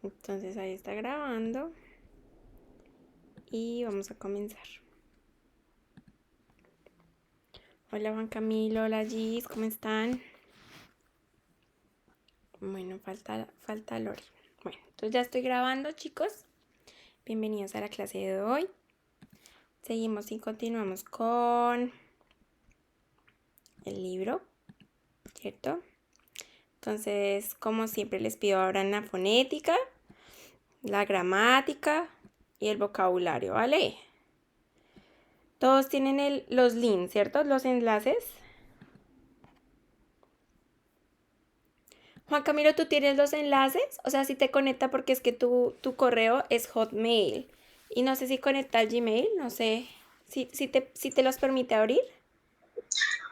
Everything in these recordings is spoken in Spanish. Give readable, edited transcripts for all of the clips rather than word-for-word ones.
Entonces ahí está grabando y vamos a comenzar. Hola Juan Camilo, hola Gis, ¿cómo están? Bueno, falta Lori. Bueno, entonces ya estoy grabando, chicos. Bienvenidos a la clase de hoy. Seguimos y continuamos con el libro, ¿cierto? Entonces, como siempre, les pido ahora la fonética, la gramática y el vocabulario, ¿vale? Todos tienen los links, ¿cierto? Los enlaces. Juan Camilo, ¿tú tienes los enlaces? O sea, si te conecta porque es que tu correo es Hotmail. Y no sé si conecta al Gmail, no sé. Si te los permite abrir.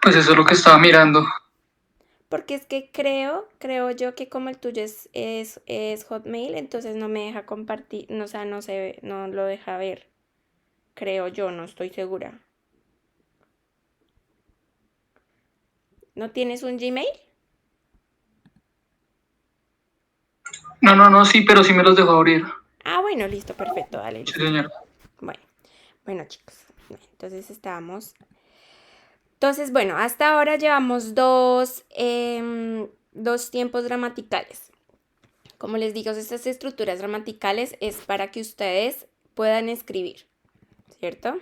Pues eso es lo que estaba mirando. Porque es que creo yo que como el tuyo es Hotmail, entonces no me deja compartir, no, o sea, no se, no lo deja ver. Creo yo, no estoy segura. ¿No tienes un Gmail? No, sí, pero sí me los dejó abrir. Ah, bueno, listo, perfecto, dale, Sí, listo. señor. Bueno, bueno chicos, entonces bueno, hasta ahora llevamos dos tiempos gramaticales. Como les digo, estas estructuras gramaticales es para que ustedes puedan escribir, ¿cierto?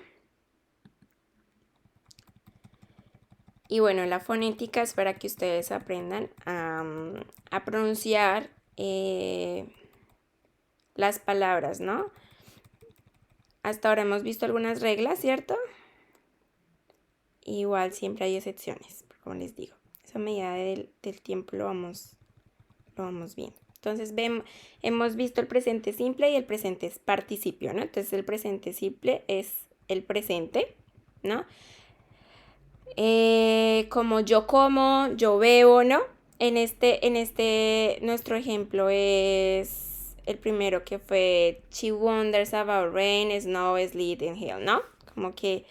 Y bueno, la fonética es para que ustedes aprendan a pronunciar las palabras, ¿no? Hasta ahora hemos visto algunas reglas, ¿cierto? Igual siempre hay excepciones, como les digo. Eso a medida del tiempo lo vamos viendo. Entonces hemos visto el presente simple y el presente participio, ¿no? Entonces el presente simple es el presente, ¿no? Como, yo bebo, ¿no? Nuestro ejemplo es el primero que fue She wonders about rain, snow, sleet and hail, ¿no? Como que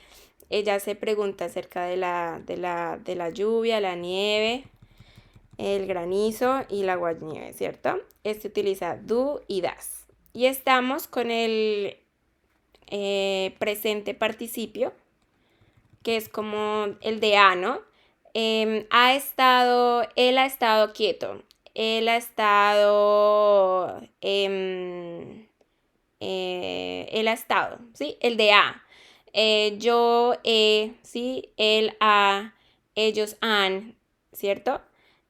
ella se pregunta acerca de la lluvia, la nieve, el granizo y la aguanieve, ¿cierto? Este utiliza do y das. Y estamos con el presente participio, que es como el de a, ¿no? Él ha estado quieto. Él ha estado, él ha estado, ¿sí? El de a. Yo he, ¿sí? Él ha, ellos han, ¿cierto?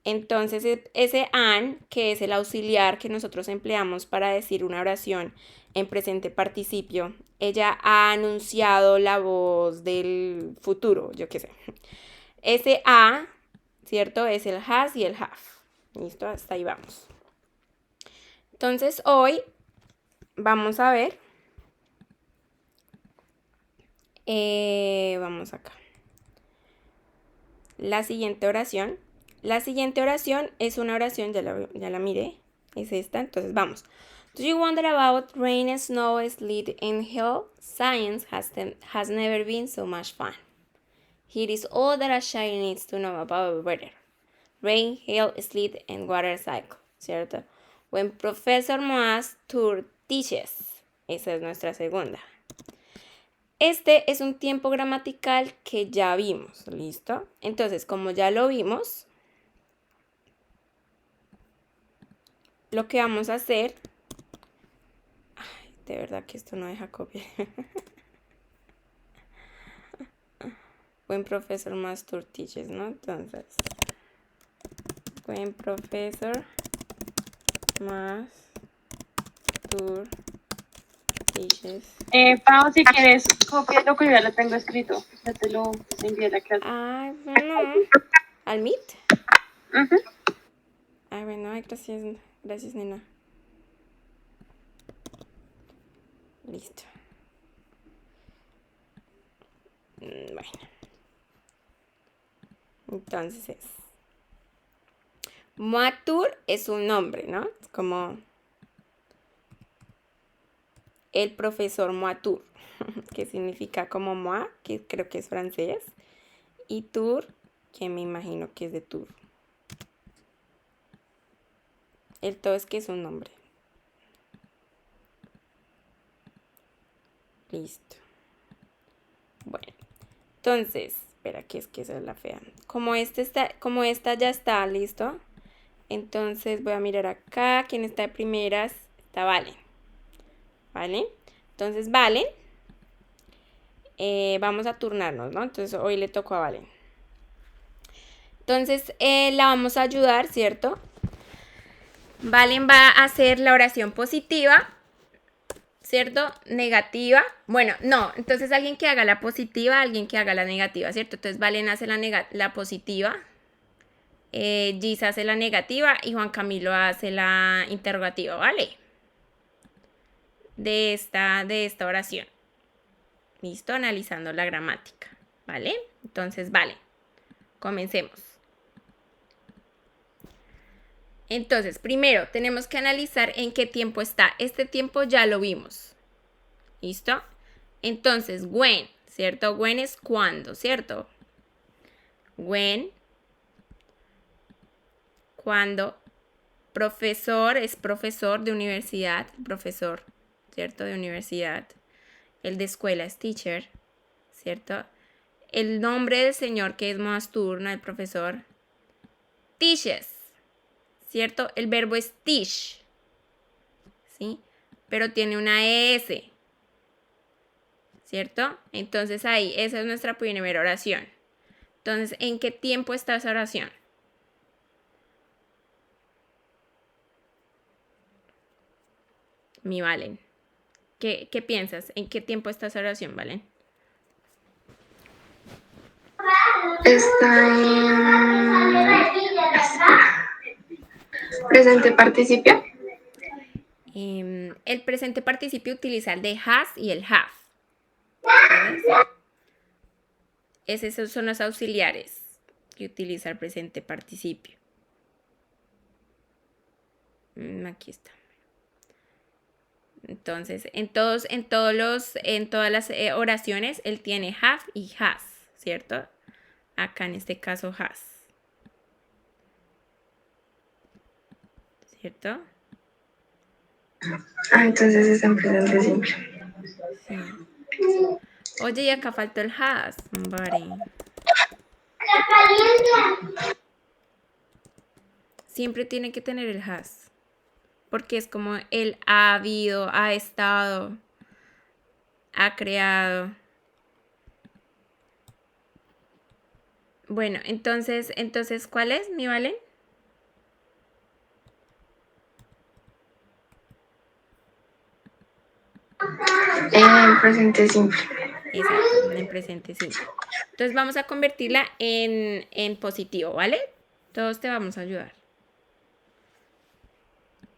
Entonces ese han, que es el auxiliar que nosotros empleamos para decir una oración en presente participio, ella ha anunciado la voz del futuro, yo qué sé. Ese a, ¿cierto? Es el has y el have. Listo, hasta ahí vamos. Entonces hoy vamos a ver, vamos acá. La siguiente oración. La siguiente oración es una oración, ya la miré, es esta, entonces vamos. Do you wonder about rain, snow, sleet, and hail? Science has never been so much fun. Here is all that a child needs to know about weather. Rain, hail, sleet, and water cycle, ¿cierto? When Professor Moas Tour teaches. Esa es nuestra segunda. Este es un tiempo gramatical que ya vimos, ¿listo? Entonces, como ya lo vimos, lo que vamos a hacer... Ay, de verdad que esto no deja copiar. Buen profesor más tour teaches, ¿no? Entonces, buen profesor más tour teaches. Pau, si quieres, copia lo que yo ya lo tengo escrito. Ya te lo envié a la clase. Ay, no. ¿Al Meet? Ay, bueno, ay, gracias, nena. Listo. Bueno. Entonces Moatur es un nombre, ¿no? Es como el profesor Moatur, que significa como moi, que creo que es francés, y tour, que me imagino que es de tour. El todo es que es un nombre. Listo. Bueno, entonces, espera, que es que esa es la fea. Como esta ya está, ¿listo? Entonces voy a mirar acá. ¿Quién está de primeras? Está Valen. ¿Vale? Entonces, Valen. Vamos a turnarnos, ¿no? Entonces, hoy le tocó a Valen. Entonces, la vamos a ayudar, ¿cierto? Valen va a hacer la oración positiva, ¿cierto? Negativa. Bueno, no, entonces alguien que haga la positiva, alguien que haga la negativa, ¿cierto? Entonces Valen hace la positiva, Gis hace la negativa y Juan Camilo hace la interrogativa, ¿vale? De esta oración. ¿Listo? Analizando la gramática, ¿vale? Entonces, vale. Comencemos. Entonces, primero tenemos que analizar en qué tiempo está. Este tiempo ya lo vimos. ¿Listo? Entonces, when, ¿cierto? When es cuando, ¿cierto? When, cuando. Profesor es profesor de universidad, profesor, ¿cierto? De universidad. El de escuela es teacher, ¿cierto? El nombre del señor que es más turno, el profesor. Teaches, ¿cierto? El verbo es teach, ¿sí? Pero tiene una ES, ¿cierto? Entonces ahí, esa es nuestra primera oración. Entonces, ¿en qué tiempo está esa oración? Mi Valen. ¿Qué piensas? ¿En qué tiempo está esa oración, Valen? Está en presente participio. El presente participio utiliza el de has y el have. Esos son los auxiliares que utiliza el presente participio. Aquí está. Entonces, en todas las oraciones, él tiene have y has, ¿cierto? Acá en este caso has. ¿Cierto? Entonces está en presente simple. Sí. Oye, y acá faltó el has. Vale. Siempre tiene que tener el has. Porque es como él ha habido, ha estado, ha creado. Bueno, entonces, ¿cuál es, mi Valen? En presente simple. Exacto, en presente simple. Entonces vamos a convertirla en positivo, ¿vale? Todos te vamos a ayudar.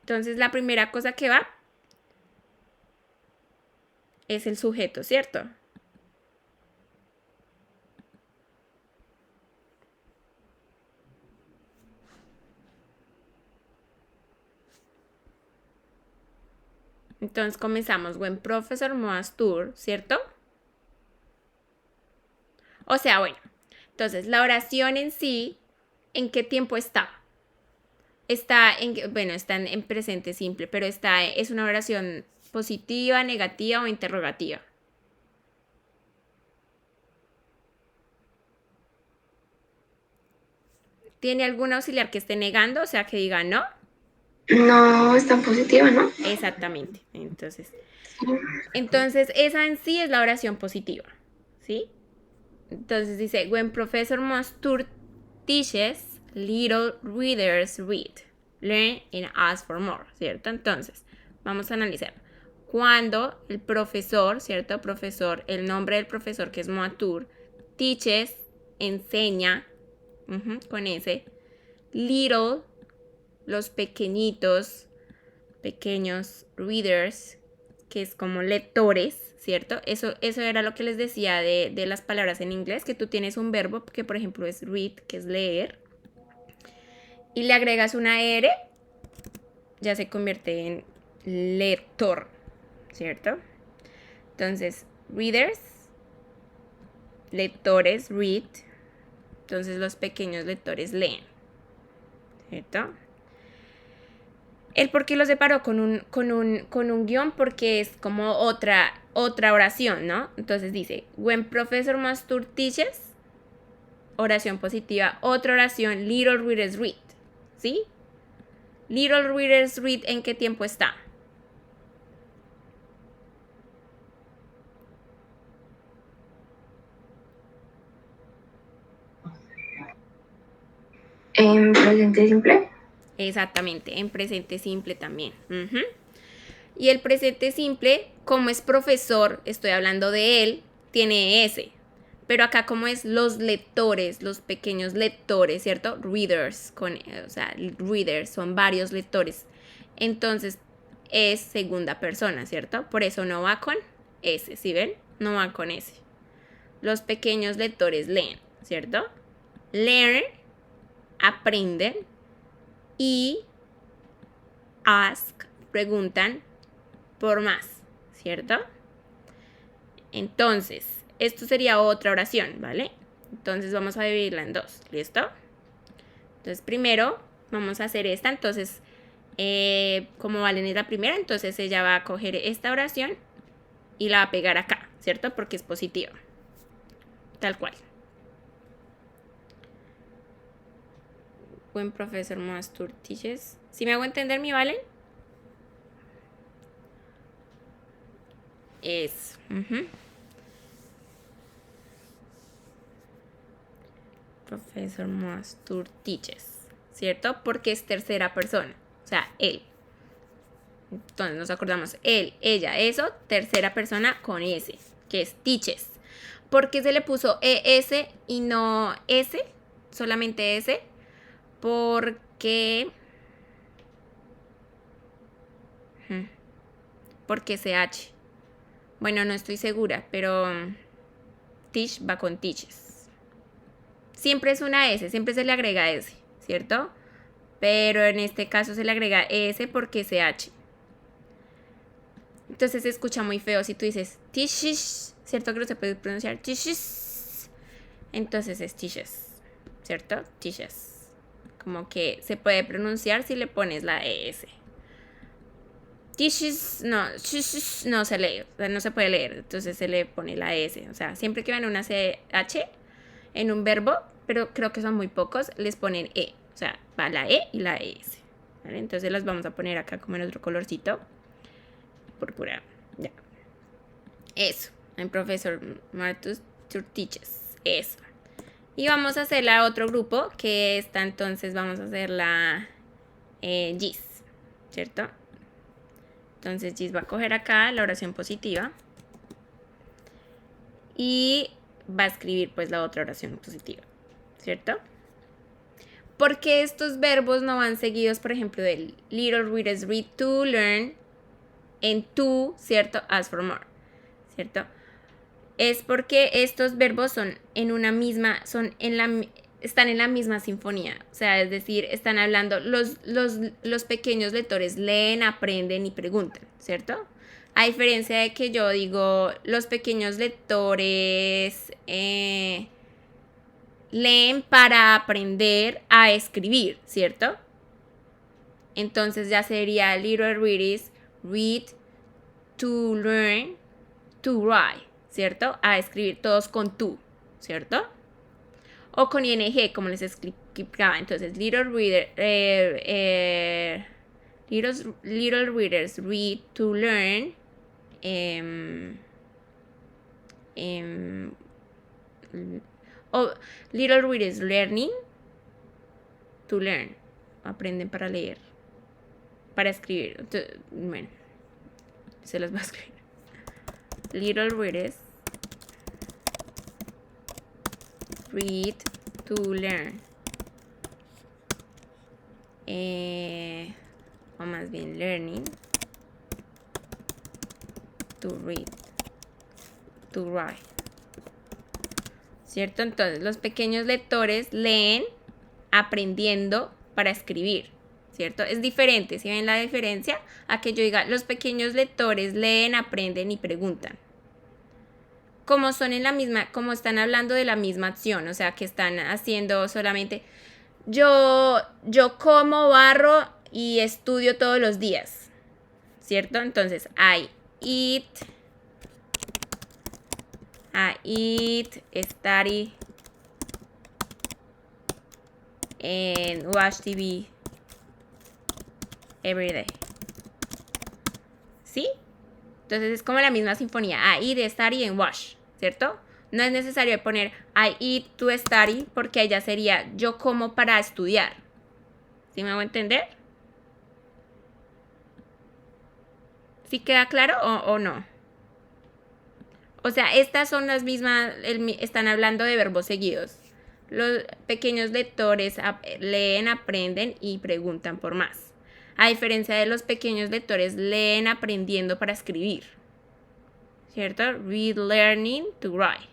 Entonces la primera cosa que va es el sujeto, ¿cierto? Entonces comenzamos. When Professor Moas Tour, ¿cierto? O sea, bueno. Entonces, la oración en sí, ¿en qué tiempo está? Está en presente simple, pero es una oración positiva, negativa o interrogativa. ¿Tiene algún auxiliar que esté negando? O sea, que diga no. No es tan positiva, ¿no? Exactamente. Entonces, esa en sí es la oración positiva, ¿sí? Entonces dice, when Professor Mostur teaches, little readers read, learn and ask for more, ¿cierto? Entonces, vamos a analizar. Cuando el profesor, ¿cierto? Profesor, el nombre del profesor que es Moatur, teaches, enseña, con ese, little, los pequeños readers, que es como lectores, ¿cierto? Eso era lo que les decía de las palabras en inglés, que tú tienes un verbo que por ejemplo es read, que es leer, y le agregas una R, ya se convierte en lector, ¿cierto? Entonces, readers, lectores, read, entonces los pequeños lectores leen, ¿cierto? El por qué lo separó con un guión porque es como otra oración, ¿no? Entonces dice, when Professor Mastur teaches, oración positiva, otra oración, little readers read, ¿sí? Little readers read, ¿en qué tiempo está? En presente simple. Exactamente, en presente simple también. Y el presente simple, como es profesor, estoy hablando de él, tiene S. Pero acá como es los lectores, los pequeños lectores, ¿cierto? Readers, o sea, readers, son varios lectores. Entonces es segunda persona, ¿cierto? Por eso no va con S, ¿sí ven? No va con S. Los pequeños lectores leen, ¿cierto? Learn, aprenden, y ask, preguntan por más, ¿cierto? Entonces, esto sería otra oración, ¿vale? Entonces vamos a dividirla en dos, ¿listo? Entonces primero vamos a hacer esta, entonces como Valen es la primera, entonces ella va a coger esta oración y la va a pegar acá, ¿cierto? Porque es positiva, tal cual. Buen profesor Mastur teaches. ¿Sí me hago entender, mi Valen? Es. Profesor Mastur teaches, ¿cierto? Porque es tercera persona, o sea, él. Entonces nos acordamos, él, ella, eso, tercera persona con S, que es teaches. ¿Por qué se le puso ES y no S? Solamente S. Porque CH. Bueno, no estoy segura, pero teach va con teaches. Siempre es una S, siempre se le agrega S, ¿cierto? Pero en este caso se le agrega S porque es CH. Entonces se escucha muy feo si tú dices teaches, ¿cierto? Que no se puede pronunciar teaches. Entonces es teaches, ¿cierto? Teaches. Como que se puede pronunciar si le pones la ES. Teaches, no se lee, o sea, no se puede leer, entonces se le pone la S. O sea, siempre que van una CH en un verbo, pero creo que son muy pocos, les ponen E. O sea, va la E y la ES. ¿Vale? Entonces las vamos a poner acá como en otro colorcito. Púrpura. Ya. Eso. El profesor Martus teaches. Eso. Y vamos a hacer la otro grupo, que esta entonces vamos a hacer la Gis, ¿cierto? Entonces Gis va a coger acá la oración positiva y va a escribir pues la otra oración positiva, ¿cierto? Porque estos verbos no van seguidos, por ejemplo, del little readers read to learn en to, ¿cierto? Ask for more, ¿cierto? Es porque estos verbos son en una misma, están en la misma sinfonía. O sea, es decir, están hablando, los pequeños lectores leen, aprenden y preguntan, ¿cierto? A diferencia de que yo digo, los pequeños lectores leen para aprender a escribir, ¿cierto? Entonces ya sería little readers read to learn to write, ¿cierto? A escribir todos con tú, ¿cierto? O con ing, como les explicaba. Entonces, little readers read to learn. Little readers learning to learn. Aprenden para leer, para escribir. Entonces, bueno, se las voy a escribir. Little readers read to learn. O más bien learning to read, to write, ¿cierto? Entonces los pequeños lectores leen aprendiendo para escribir, ¿cierto? Es diferente, ¿sí ven la diferencia? A que yo diga, los pequeños lectores leen, aprenden y preguntan. Como son en la misma, como están hablando de la misma acción, o sea, que están haciendo solamente, yo como barro y estudio todos los días, ¿cierto? Entonces, I eat, study, and watch TV every day. ¿Sí? Entonces es como la misma sinfonía. I eat, study, and watch, ¿cierto? No es necesario poner I eat to study porque ahí ya sería yo como para estudiar. ¿Sí me hago entender? ¿Sí queda claro o no? O sea, estas son las mismas, están hablando de verbos seguidos. Los pequeños lectores leen, aprenden y preguntan por más. A diferencia de los pequeños lectores, leen aprendiendo para escribir. ¿Cierto? Read, learning to write.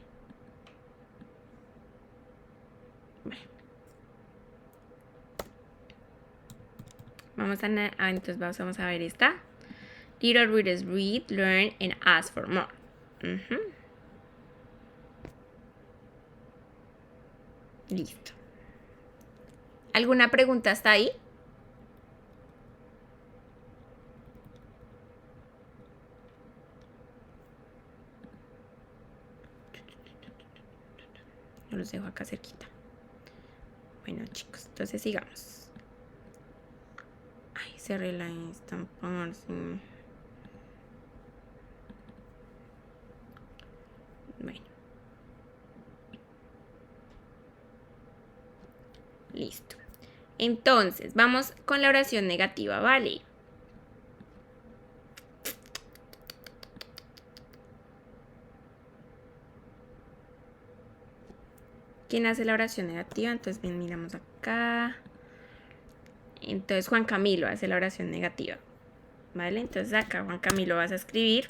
Entonces vamos a ver esta. Little readers read, learn, and ask for more. Listo. ¿Alguna pregunta hasta ahí? Yo los dejo acá cerquita. Bueno, chicos, entonces sigamos. Ay, cerré la estampar. Bueno. Listo. Entonces, vamos con la oración negativa, ¿vale? ¿Quién hace la oración negativa? Entonces, bien, miramos acá. Entonces, Juan Camilo hace la oración negativa. ¿Vale? Entonces, acá, Juan Camilo, vas a escribir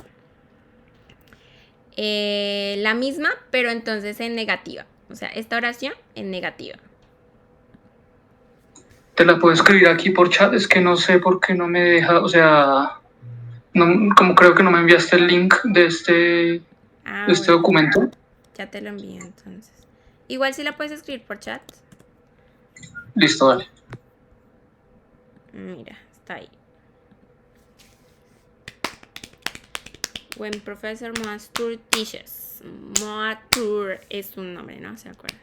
la misma, pero entonces en negativa. O sea, esta oración en negativa. Te la puedo escribir aquí por chat, es que no sé por qué no me deja, o sea, no, como creo que no me enviaste el link de este Bueno, documento. ya te lo envío entonces. Igual si la puedes escribir por chat. Listo, dale. Mira, está ahí. When Professor Moatur teaches. Moatur es un nombre, ¿no? ¿Se acuerdan?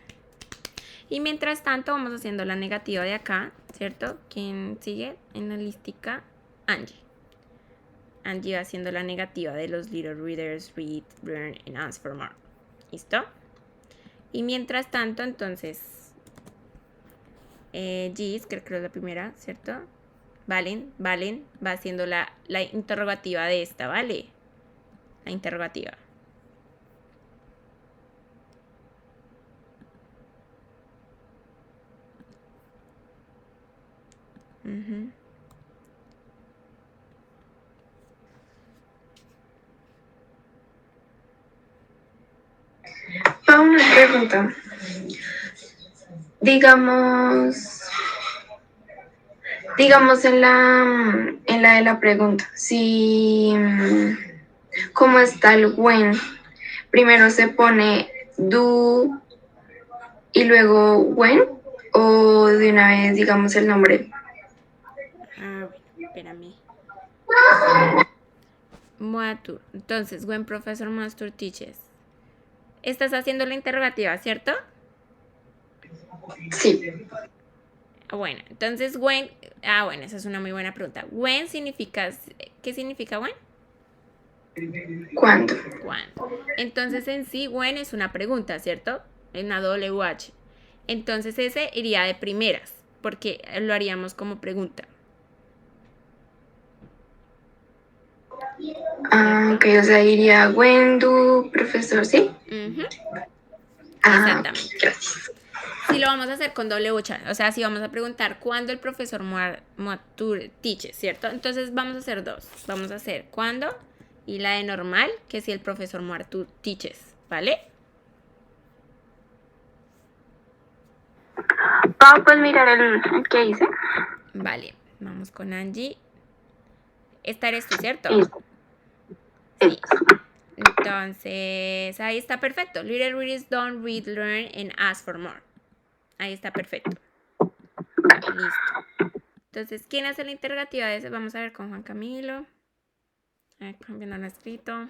Y mientras tanto vamos haciendo la negativa de acá, ¿cierto? ¿Quién sigue en la listica? Angie. Angie va haciendo la negativa de los little readers read, learn, and ask for more. ¿Listo? Y mientras tanto, entonces, Gis, creo que es la primera, ¿cierto? Valen, va haciendo la interrogativa de esta, ¿vale? La interrogativa. Una pregunta. Digamos en la de la pregunta, si ¿cómo está el when? Primero se pone do y luego when, o de una vez digamos el nombre. Bueno, espérame. Moatur. Entonces, when Professor Moatur teaches. Estás haciendo la interrogativa, ¿cierto? Sí. Bueno, entonces when. Bueno, esa es una muy buena pregunta. When significa. ¿Qué significa when? ¿Cuándo? ¿Cuándo? Entonces en sí, when es una pregunta, ¿cierto? Es una WH. Entonces ese iría de primeras, porque lo haríamos como pregunta. Ok, o sea, iría when do, profesor, ¿sí? Exactamente. Okay, gracias. Si lo vamos a hacer con WH, o sea, si vamos a preguntar cuándo el profesor Moatur teaches, ¿cierto? Entonces vamos a hacer dos. Vamos a hacer cuándo y la de normal, que si el profesor Moatur teaches, ¿vale? ¿Puedes mirar el que hice? Vale, vamos con Angie. Esta eres tú, ¿cierto? Sí. Entonces, ahí está perfecto. Little readers don't read, learn, and ask for more. Ahí está perfecto. Listo. Entonces, ¿quién hace la interrogativa de ese? Vamos a ver con Juan Camilo. A ver, cambiando lo escrito.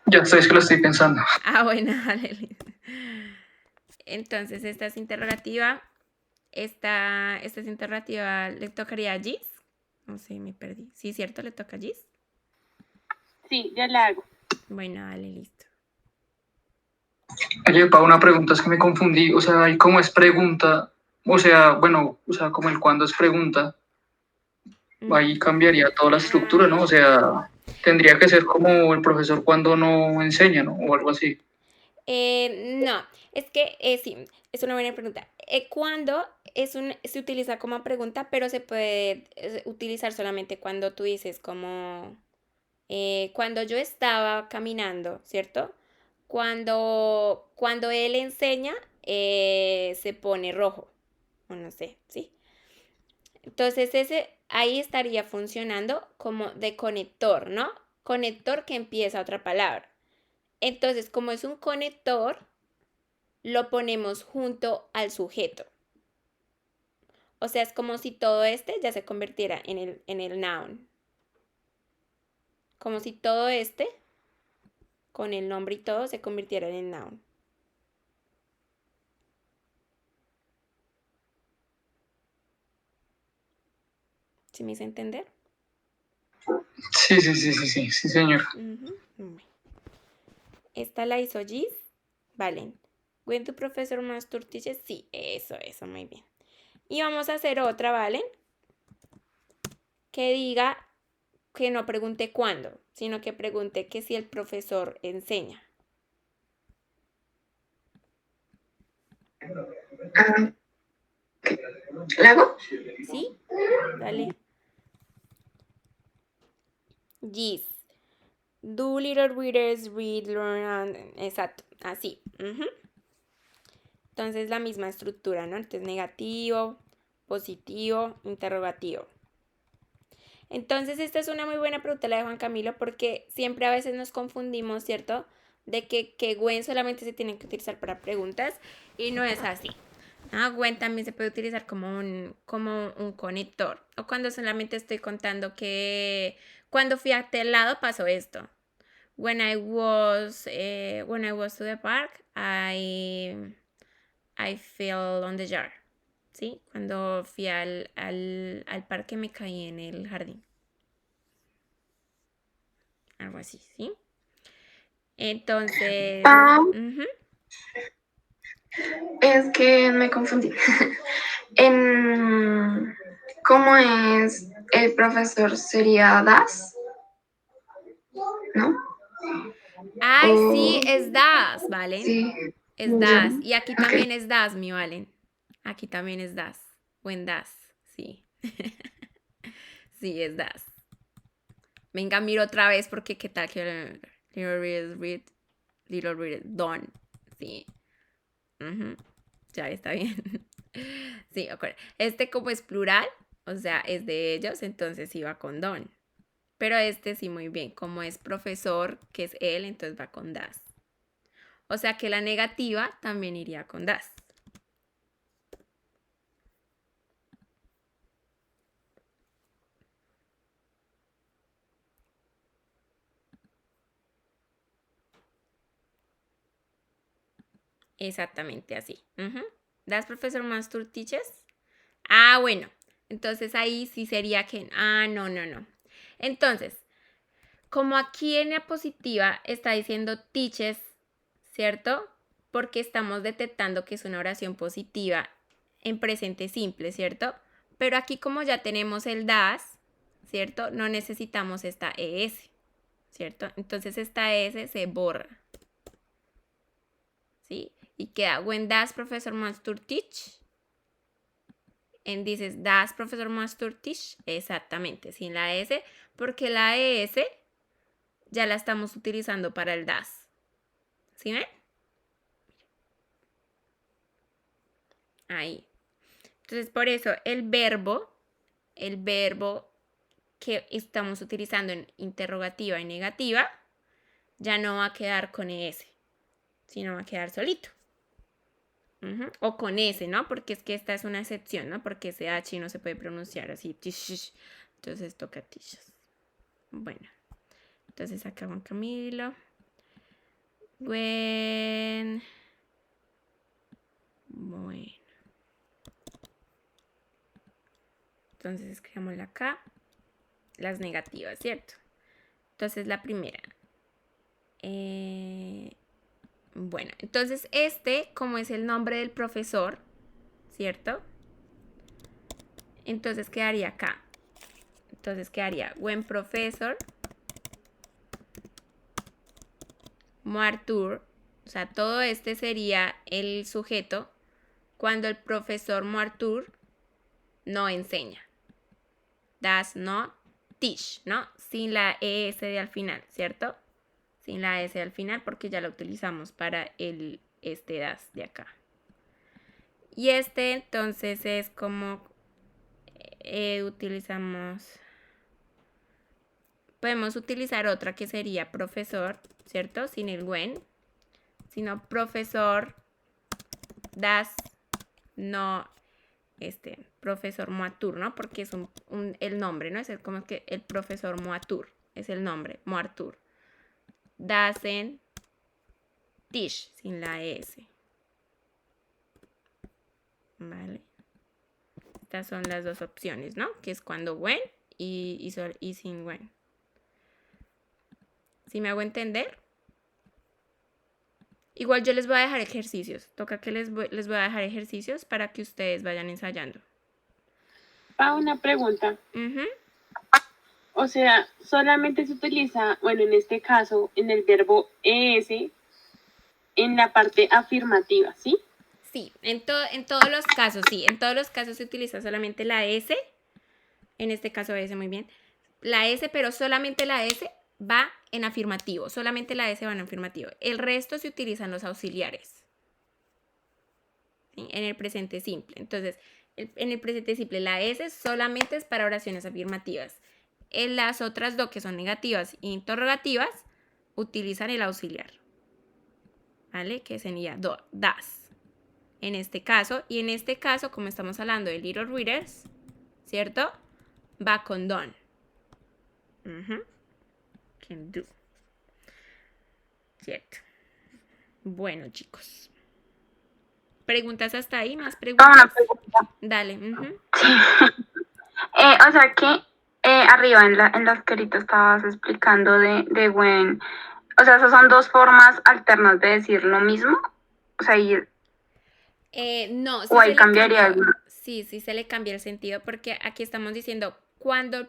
Ya sabéis que lo estoy pensando. Ah, bueno, dale. Entonces, esta es interrogativa. Esta es interrogativa, ¿le tocaría a Gis? No sé, me perdí. Sí, ¿cierto? ¿Le toca a Gis? Sí, ya la hago. Bueno, dale, listo. Oye, para una pregunta es que me confundí. O sea, ¿y cómo es pregunta? O sea, bueno, o sea, como el cuándo es pregunta, ahí cambiaría toda la estructura, ¿no? O sea, tendría que ser como el profesor cuando no enseña, ¿no? O algo así. No, es que sí, es una buena pregunta. Cuando se utiliza como pregunta, pero se puede utilizar solamente cuando tú dices como cuando yo estaba caminando, ¿cierto? Cuando él enseña, se pone rojo, o no sé, ¿sí? Entonces ese ahí estaría funcionando como de conector, ¿no? Conector que empieza otra palabra. Entonces, como es un conector, lo ponemos junto al sujeto. O sea, es como si todo este ya se convirtiera en el noun. Como si todo este, con el nombre y todo, se convirtiera en el noun. ¿Sí me hice entender? Sí, sí, sí, sí, sí, sí, señor. Bueno. Esta la hizo Gis. Vale. When tu profesor master teaches. Sí, eso, muy bien. Y vamos a hacer otra, ¿vale? Que diga que no pregunte cuándo, sino que pregunte que si el profesor enseña. Ah, ¿la hago? ¿Sí? Dale. Gis. Do little readers read, learn, and... Exacto, así. Entonces la misma estructura, ¿no? Entonces negativo, positivo, interrogativo. Entonces esta es una muy buena pregunta la de Juan Camilo porque siempre a veces nos confundimos, ¿cierto? De que when solamente se tienen que utilizar para preguntas y no es así. When también se puede utilizar como un conector. O cuando solamente estoy contando que cuando fui a aquel lado pasó esto. When I was to the park, I fell on the jar. ¿Sí? Cuando fui al parque me caí en el jardín. Algo así, ¿sí? Entonces, Es que me confundí. En, ¿Cómo es el profesor? ¿Sería Das? ¿No? ay, sí, O es das, ¿valen? sí, Es yo. das. Y aquí Ok. también es das, mi Valen. Aquí también es das. Buen das, sí. Sí, es das. Venga, miro otra vez porque qué tal que little read, done. Sí. Ya está bien. Sí, ok. Este como es plural, o sea, es de ellos, entonces sí va con don. Pero este sí muy bien, como es profesor, que es él, entonces va con das. O sea que la negativa también iría con das. Exactamente así. Das profesor master teaches. Ah, bueno. Entonces ahí sí sería que... Ah, no, no, no. Entonces, como aquí en la positiva está diciendo teaches, ¿cierto? Porque estamos detectando que es una oración positiva en presente simple, ¿cierto? Pero aquí como ya tenemos el das, ¿cierto? No necesitamos esta ES, ¿cierto? Entonces esta ES se borra, ¿sí? Y queda when das professor wants to teach. En dices das professor wants to teach. Exactamente, sin la S, porque la ES ya la estamos utilizando para el das. ¿Sí ven? Ahí. Entonces, por eso el verbo que estamos utilizando en interrogativa y negativa, ya no va a quedar con ES, sino va a quedar solito. Ujú. O con S, ¿no? Porque es que esta es una excepción, ¿no? Porque ese H no se puede pronunciar así. Tish. Entonces toca tishes. Bueno. Entonces acá Juan Camilo. Gwen. Bueno. Entonces escribámosla acá. Las negativas, ¿cierto? Entonces la primera. Bueno, entonces como es el nombre del profesor, ¿cierto? Entonces quedaría acá. Entonces quedaría when professor Moartur. O sea, todo este sería el sujeto cuando el profesor Moartur no enseña. Does not teach, ¿no? Sin la ES de al final, ¿cierto? Sin la S al final porque ya la utilizamos para este das de acá. Y entonces es como podemos utilizar otra que sería profesor, ¿cierto? Sin el when, sino profesor das no profesor Moatur, ¿no? Porque es el nombre, ¿no? Es como que el profesor Moatur es el nombre, Moatur. Doesn't teach sin la S. Vale. Estas son las dos opciones, ¿no? Que es cuando when y sin when. ¿Sí me hago entender? Igual yo les voy a dejar ejercicios. Toca que les voy a dejar ejercicios para que ustedes vayan ensayando. Una pregunta. Ujú. O sea, solamente se utiliza, bueno, en este caso, en el verbo ES, en la parte afirmativa, ¿sí? Sí, en todos los casos, sí. En todos los casos se utiliza solamente la S. En este caso S, muy bien. La S, pero solamente la S va en afirmativo. Solamente la S va en afirmativo. El resto se utilizan los auxiliares. ¿Sí? En el presente simple. Entonces, en el presente simple, la S solamente es para oraciones afirmativas. En las otras dos, que son negativas e interrogativas, utilizan el auxiliar. ¿Vale? Que sería das. En este caso, y en este caso, como estamos hablando de little readers, ¿cierto? Va con don. Can do. ¿Cierto? Bueno, chicos. ¿Preguntas hasta ahí? ¿Más preguntas? Una pregunta. Dale. O sea que arriba en la escrita estabas explicando de when. O sea, esas son dos formas alternas de decir lo mismo. O sea, No, o ahí cambiaría cambia. algo. Sí, se le cambia el sentido porque aquí estamos diciendo cuando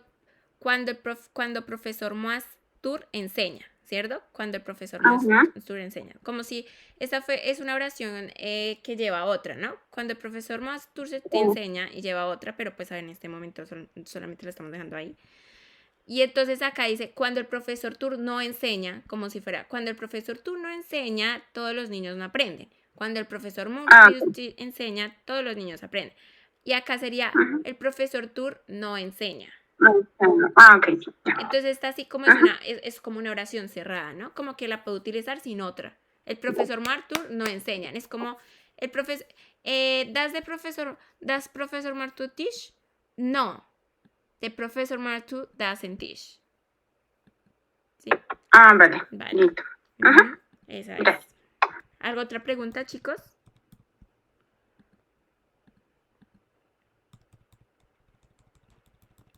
profesor Moastur enseña, ¿cierto? Cuando el profesor Moastur enseña. Como si es una oración que lleva otra, ¿no? Cuando el profesor Moastur te enseña y lleva otra, pero pues en este momento solamente lo estamos dejando ahí. Y entonces acá dice, cuando el profesor Tur no enseña, como si fuera, cuando el profesor Tur no enseña, todos los niños no aprenden. Cuando el profesor Moastur enseña, todos los niños aprenden. Y acá sería, el profesor Tur no enseña. Ok. Entonces está así como es como una oración cerrada, ¿no? Como que la puedo utilizar sin otra. El profesor Martur no enseña. Es como el profesor... ¿Das profesor Martur teach? No. The professor Martur doesn't teach. ¿Sí? Vale. Listo. Esa es. ¿Algo otra pregunta, chicos?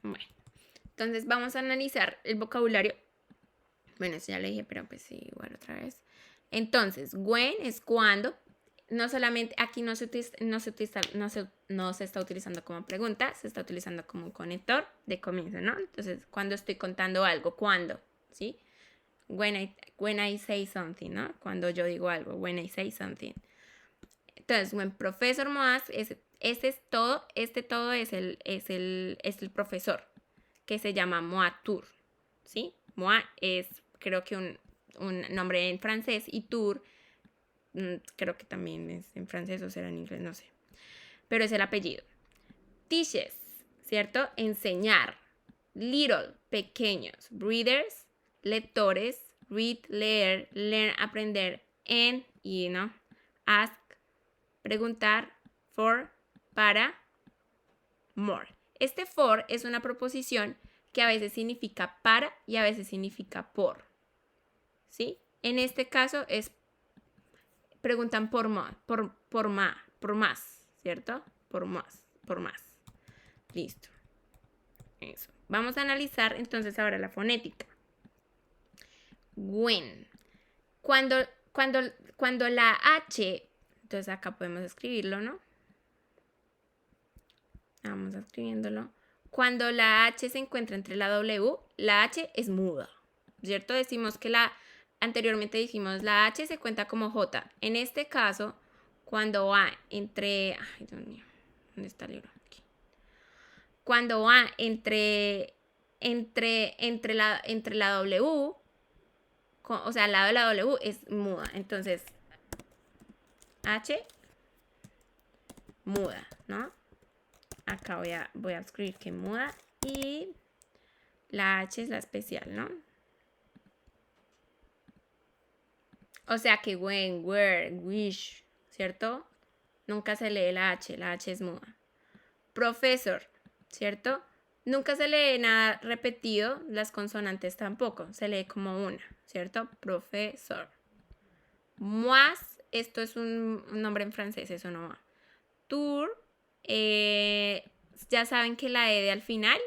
Bueno. Entonces vamos a analizar el vocabulario. Bueno, eso ya lo dije, pero pues sí, igual otra vez. Entonces, when es cuando. No solamente, aquí no se está utilizando como pregunta, se está utilizando como un conector de comienzo, ¿no? Entonces, cuando estoy contando algo, ¿cuándo? ¿Sí? When I say something, ¿no? Cuando yo digo algo, when I say something. Entonces, when Professor Moas, este todo es el profesor, que se llama Moatur, ¿sí? Moa es, creo que un nombre en francés, y Tour, creo que también es en francés o será en inglés, no sé. Pero es el apellido. Teaches, ¿cierto? Enseñar. Little, pequeños. Readers, lectores. Read, leer, learn, aprender. And, ask, preguntar, for, para, more. Este for es una proposición que a veces significa para y a veces significa por. ¿Sí? En este caso preguntan por más, ¿cierto? Por más. Listo. Eso. Vamos a analizar entonces ahora la fonética. When. Cuando la H, entonces acá podemos escribirlo, ¿no? Vamos escribiéndolo. Cuando la H se encuentra entre la W, la H es muda, ¿cierto? Anteriormente dijimos, la H se cuenta como J. En este caso, cuando va entre... Ay, Dios mío, ¿dónde está el libro? Aquí. Cuando va entre la W, o sea, al lado de la W es muda. Entonces, H, muda, ¿no? Acá voy a escribir que muda y la H es la especial, ¿no? O sea que when, where, wish, ¿cierto? Nunca se lee la H es muda. Professor, ¿cierto? Nunca se lee nada repetido, las consonantes tampoco, se lee como una, ¿cierto? Profesor. Moise, esto es un nombre en francés, eso no va. Tour, ya saben que la E de al final,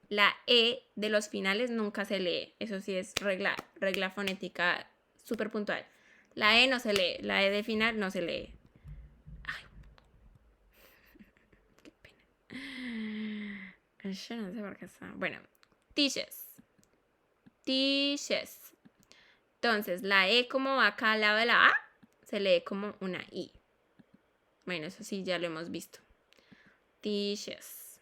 la E de los finales nunca se lee, eso sí es regla fonética súper puntual. La E no se lee, la E de final no se lee. Ay, qué pena. Yo no sé por qué está. Bueno, teaches. Entonces, la E como va acá al lado de la A, se lee como una I. Bueno, eso sí, ya lo hemos visto. Teaches.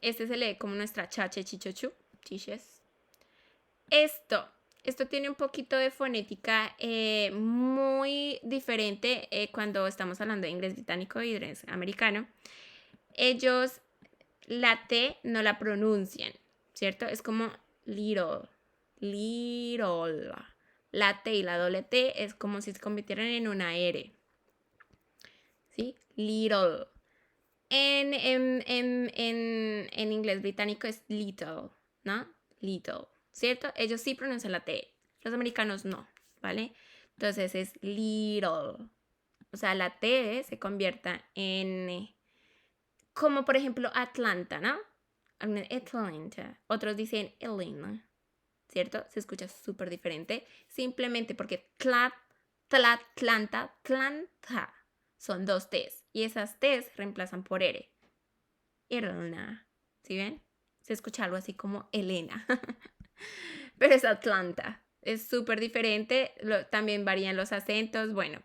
Este se lee como nuestra chache chichochu. Teaches. Esto tiene un poquito de fonética muy diferente cuando estamos hablando de inglés británico y inglés americano. Ellos la T no la pronuncian, ¿cierto? Es como little. La T y la doble T es como si se convirtieran en una R. ¿Sí? Little. En inglés británico es little, ¿no? Little, ¿cierto? Ellos sí pronuncian la T, los americanos no, ¿vale? Entonces es little. O sea, la T se convierta en, como por ejemplo Atlanta, ¿no? Atlanta. Otros dicen Elena, ¿cierto? Se escucha súper diferente, simplemente porque Tlanta son dos T's y esas T's reemplazan por R. Elena, ¿sí ven? Se escucha algo así como Elena, pero es Atlanta. Es súper diferente, también varían los acentos, bueno.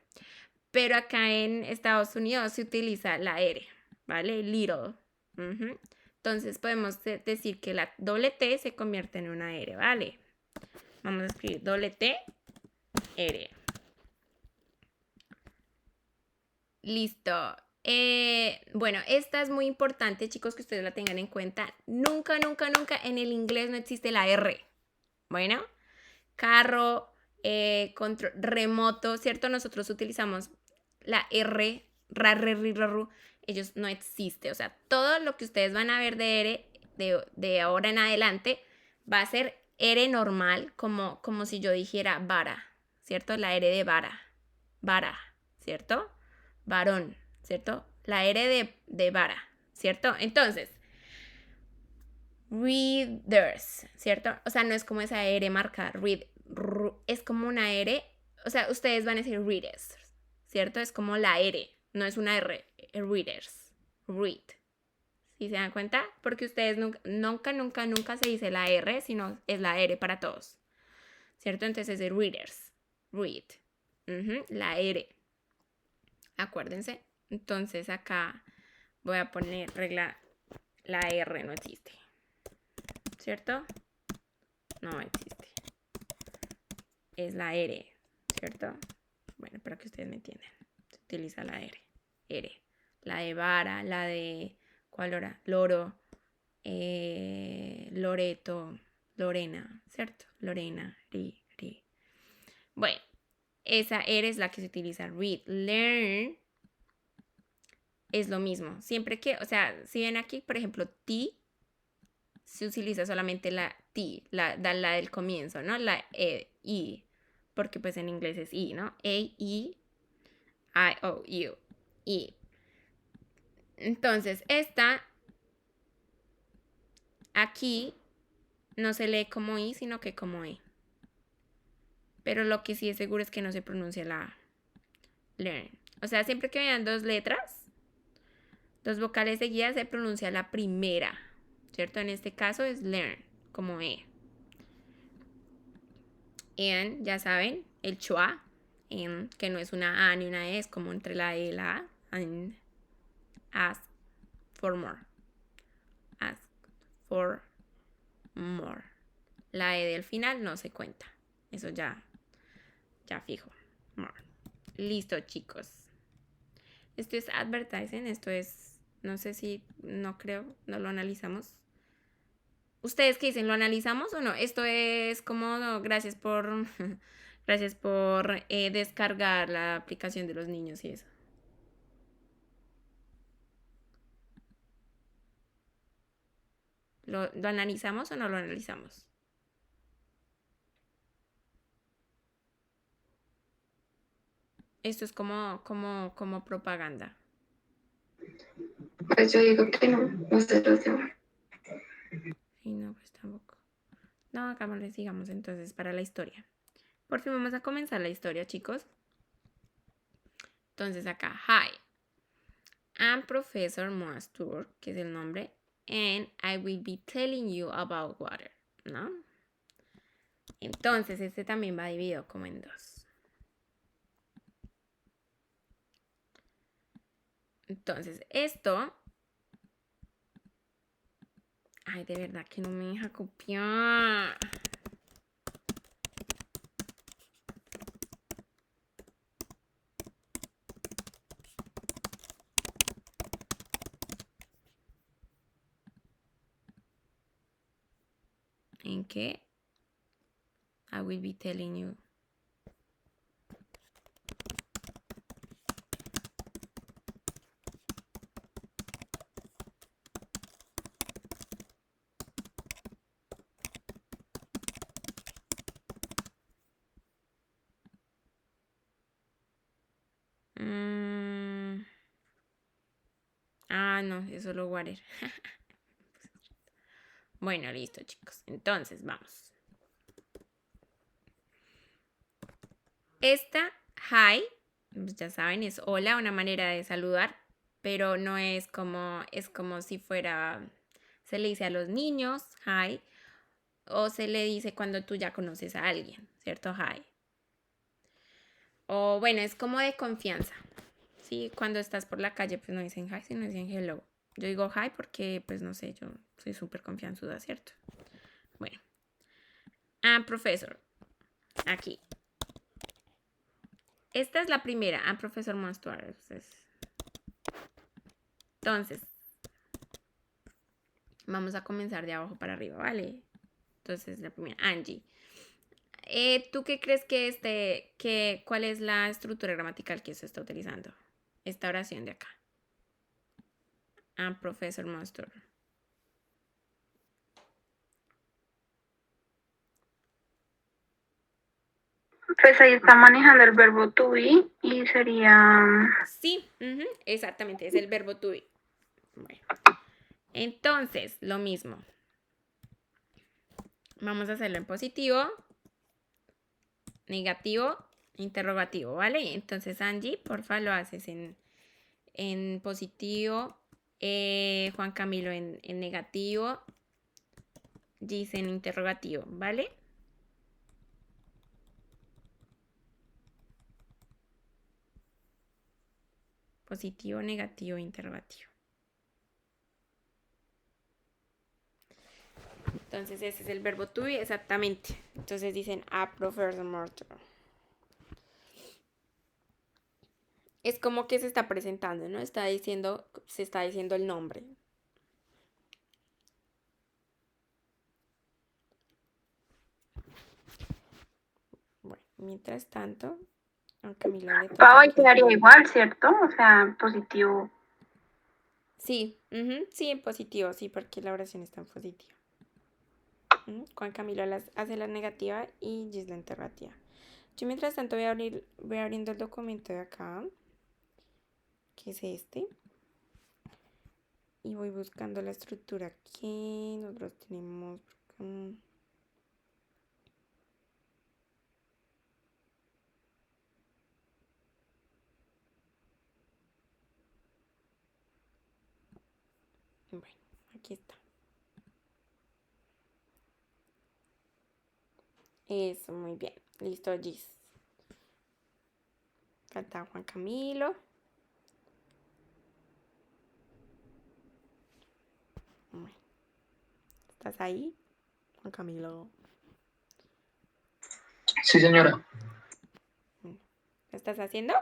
Pero acá en Estados Unidos se utiliza la R, ¿vale? Little. Entonces podemos decir que la doble T se convierte en una R, ¿vale? Vamos a escribir doble T, R. Listo. Bueno, esta es muy importante, chicos, que ustedes la tengan en cuenta. Nunca en el inglés no existe la R. Bueno, carro, control remoto, ¿cierto? Nosotros utilizamos la R, ellos no existe. O sea, todo lo que ustedes van a ver de R de ahora en adelante va a ser R normal, como si yo dijera vara, ¿cierto? La R de vara, ¿cierto? Varón, ¿cierto? La R de vara, ¿cierto? Entonces, readers, ¿cierto? O sea, no es como esa R marcada, es como una R, o sea, ustedes van a decir readers, ¿cierto? Es como la R, no es una R, readers, read. ¿Sí se dan cuenta? Porque ustedes nunca se dice la R, sino es la R para todos, ¿cierto? Entonces es readers, read, la R. Acuérdense. Entonces acá voy a poner regla, la R no existe, ¿cierto? No existe. Es la R, ¿cierto? Bueno, para que ustedes me entiendan. Se utiliza la R. R. La de vara, la de, ¿cuál hora? Loro, Loreto, Lorena, ¿cierto? Lorena, ri. Bueno, esa R es la que se utiliza. Read, learn, es lo mismo. Siempre que, o sea, si ven aquí, por ejemplo, T, se utiliza solamente la T, la del comienzo, ¿no? La I, porque pues en inglés es I, ¿no? A, E, I, O, U, I. Entonces, esta aquí no se lee como I, sino que como E. Pero lo que sí es seguro es que no se pronuncia la learn. O sea, siempre que vean dos letras, dos vocales seguidas, se pronuncia la primera, ¿cierto? En este caso es learn, como E. And, ya saben, el chua, que no es una A ni una E, es como entre la E y la A. And ask for more. Ask for more. La E del final no se cuenta. Eso ya fijo. More. Listo, chicos. Esto es advertising, esto es, no sé si, no creo, no lo analizamos. ¿Ustedes qué dicen? ¿Lo analizamos o no? Esto es como, no, gracias por, gracias por descargar la aplicación de los niños y eso. ¿Lo analizamos o no lo analizamos? Esto es como propaganda. Pues yo digo que no, no sé los demás. Y no, pues tampoco. No, acá no les sigamos entonces para la historia. Por fin vamos a comenzar la historia, chicos. Entonces acá, hi, I'm Professor Moastur, que es el nombre, and I will be telling you about water, ¿no? Entonces este también va dividido como en dos. Entonces esto... Ay, de verdad que no me deja copiar. ¿En qué? I will be telling you. Ah, no, es solo water. Bueno, listo, chicos. Entonces, vamos. Esta hi, pues ya saben, es hola, una manera de saludar, pero no es como si fuera, se le dice a los niños hi, o se le dice cuando tú ya conoces a alguien, ¿cierto? Hi. O bueno, es como de confianza. Sí, cuando estás por la calle, pues no dicen hi, sino dicen hello. Yo digo hi porque, pues no sé, yo soy súper confianzuda, ¿cierto? Bueno. Professor. Aquí. Esta es la primera. Professor Monstuar. Entonces, vamos a comenzar de abajo para arriba, ¿vale? Entonces, la primera, Angie. ¿Tú qué crees cuál es la estructura gramatical que se está utilizando? Esta oración de acá. Professor Monstuar. Pues ahí está manejando el verbo to be y sería... Sí, exactamente, es el verbo to be. Bueno. Entonces, lo mismo. Vamos a hacerlo en positivo, negativo, interrogativo, ¿vale? Entonces, Angie, porfa, lo haces en positivo, Juan Camilo en negativo, Gis en interrogativo, ¿vale? Positivo, negativo, interrogativo. Entonces ese es el verbo to be, exactamente. Entonces dicen Professor Mortar. Es como que se está presentando, ¿no? Se está diciendo el nombre. Bueno, mientras tanto, aunque Camila le Pau, toca ahí quedaría igual, ¿cierto? O sea, positivo. Sí, sí, en positivo, sí, porque la oración está en positivo. Juan Camilo hace la negativa y Gis la interrogativa. Yo mientras tanto voy abriendo el documento de acá, que es este, y voy buscando la estructura que nosotros tenemos. Bueno, aquí está. Eso, muy bien. Listo, Gis. Falta Juan Camilo. Bueno, ¿estás ahí, Juan Camilo? Sí, señora. ¿Lo estás haciendo?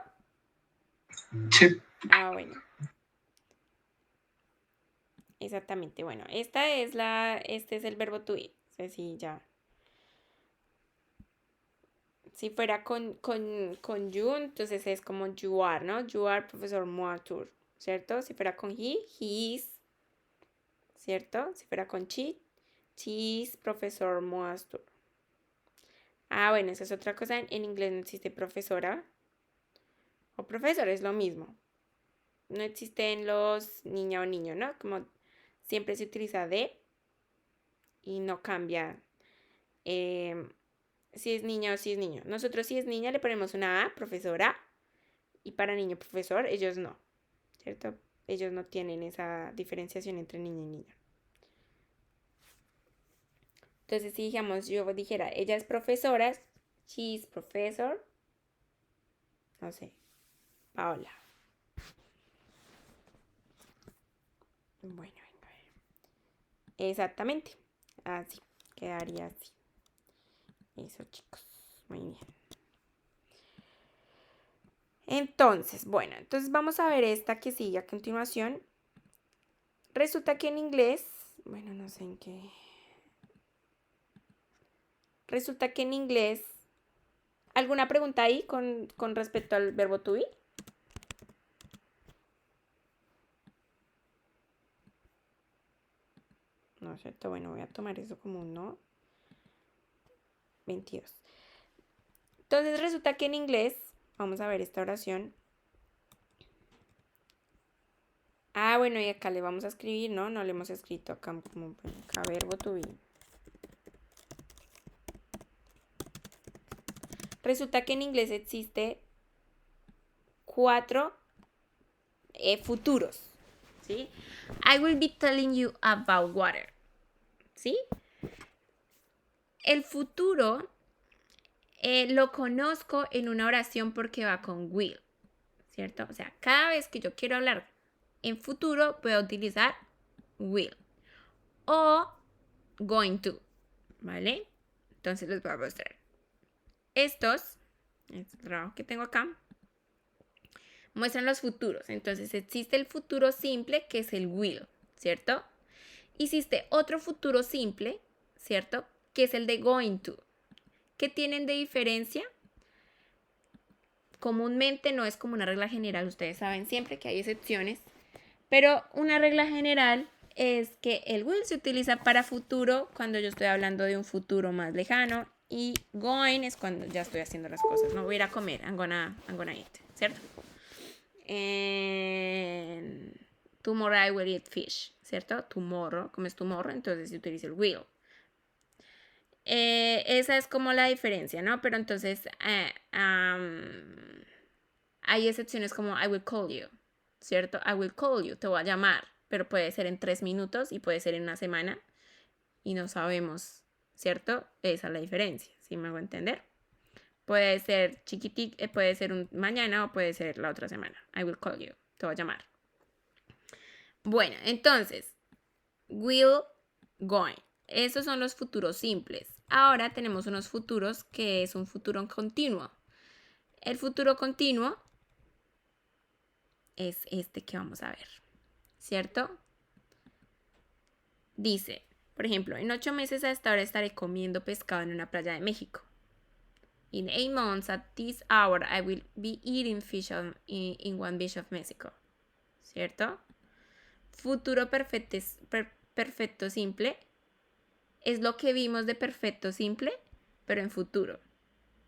Sí. Ah, bueno. Exactamente. Bueno, este es el verbo to be. O sea, sí, ya. Si fuera con you, entonces es como you are, ¿no? You are profesor Moatur, ¿cierto? Si fuera con he is, ¿cierto? Si fuera con she is profesor Moatur. Ah, bueno, esa es otra cosa. En inglés no existe profesora o profesor, es lo mismo. No existen los niña o niño, ¿no? Como siempre se utiliza de y no cambia si es niña o si es niño. Nosotros si es niña le ponemos una A, profesora, y para niño profesor, ellos no, ¿cierto? Ellos no tienen esa diferenciación entre niña y niña. Entonces, si digamos, yo dijera, ella es profesora, she's professor, no sé, Paola. Bueno, venga, a ver. Exactamente, así, quedaría así. Eso, chicos, muy bien. Entonces, bueno, entonces vamos a ver esta que sigue a continuación. Resulta que en inglés, bueno, no sé en qué. Resulta que en inglés, ¿alguna pregunta ahí con respecto al verbo to be? No es cierto, bueno, voy a tomar eso como un no. 22. Entonces resulta que en inglés, vamos a ver esta oración. Ah, bueno, y acá le vamos a escribir, ¿no? No le hemos escrito acá como acá verbo to be. Resulta que en inglés existe 4 futuros, ¿sí? I will be telling you about water, ¿sí? El futuro lo conozco en una oración porque va con will, ¿cierto? O sea, cada vez que yo quiero hablar en futuro, puedo utilizar will o going to, ¿vale? Entonces les voy a mostrar. Estos, el trabajo que tengo acá, muestran los futuros. Entonces existe el futuro simple, que es el will, ¿cierto? Existe otro futuro simple, ¿cierto? Que es el de going to. ¿Qué tienen de diferencia? Comúnmente no es como una regla general, ustedes saben siempre que hay excepciones, pero una regla general es que el will se utiliza para futuro cuando yo estoy hablando de un futuro más lejano y going es cuando ya estoy haciendo las cosas. No voy a ir a comer, I'm gonna eat, ¿cierto? Tomorrow I will eat fish, ¿cierto? Tomorrow, como es tomorrow, entonces se utiliza el will. Esa es como la diferencia, ¿no? Pero entonces hay excepciones como I will call you, ¿cierto? I will call you, te voy a llamar, pero puede ser en 3 minutos y puede ser en una semana y no sabemos, ¿cierto? Esa es la diferencia, ¿sí me hago entender? Puede ser chiquitito, puede ser mañana o puede ser la otra semana. I will call you, te voy a llamar. Bueno, entonces, will, going. Esos son los futuros simples. Ahora tenemos unos futuros que es un futuro continuo. El futuro continuo es este que vamos a ver, ¿cierto? Dice, por ejemplo, en 8 meses a esta hora estaré comiendo pescado en una playa de México. In 8 months at this hour I will be eating fish in one beach of Mexico, ¿cierto? futuro perfecto simple es lo que vimos de perfecto simple, pero en futuro,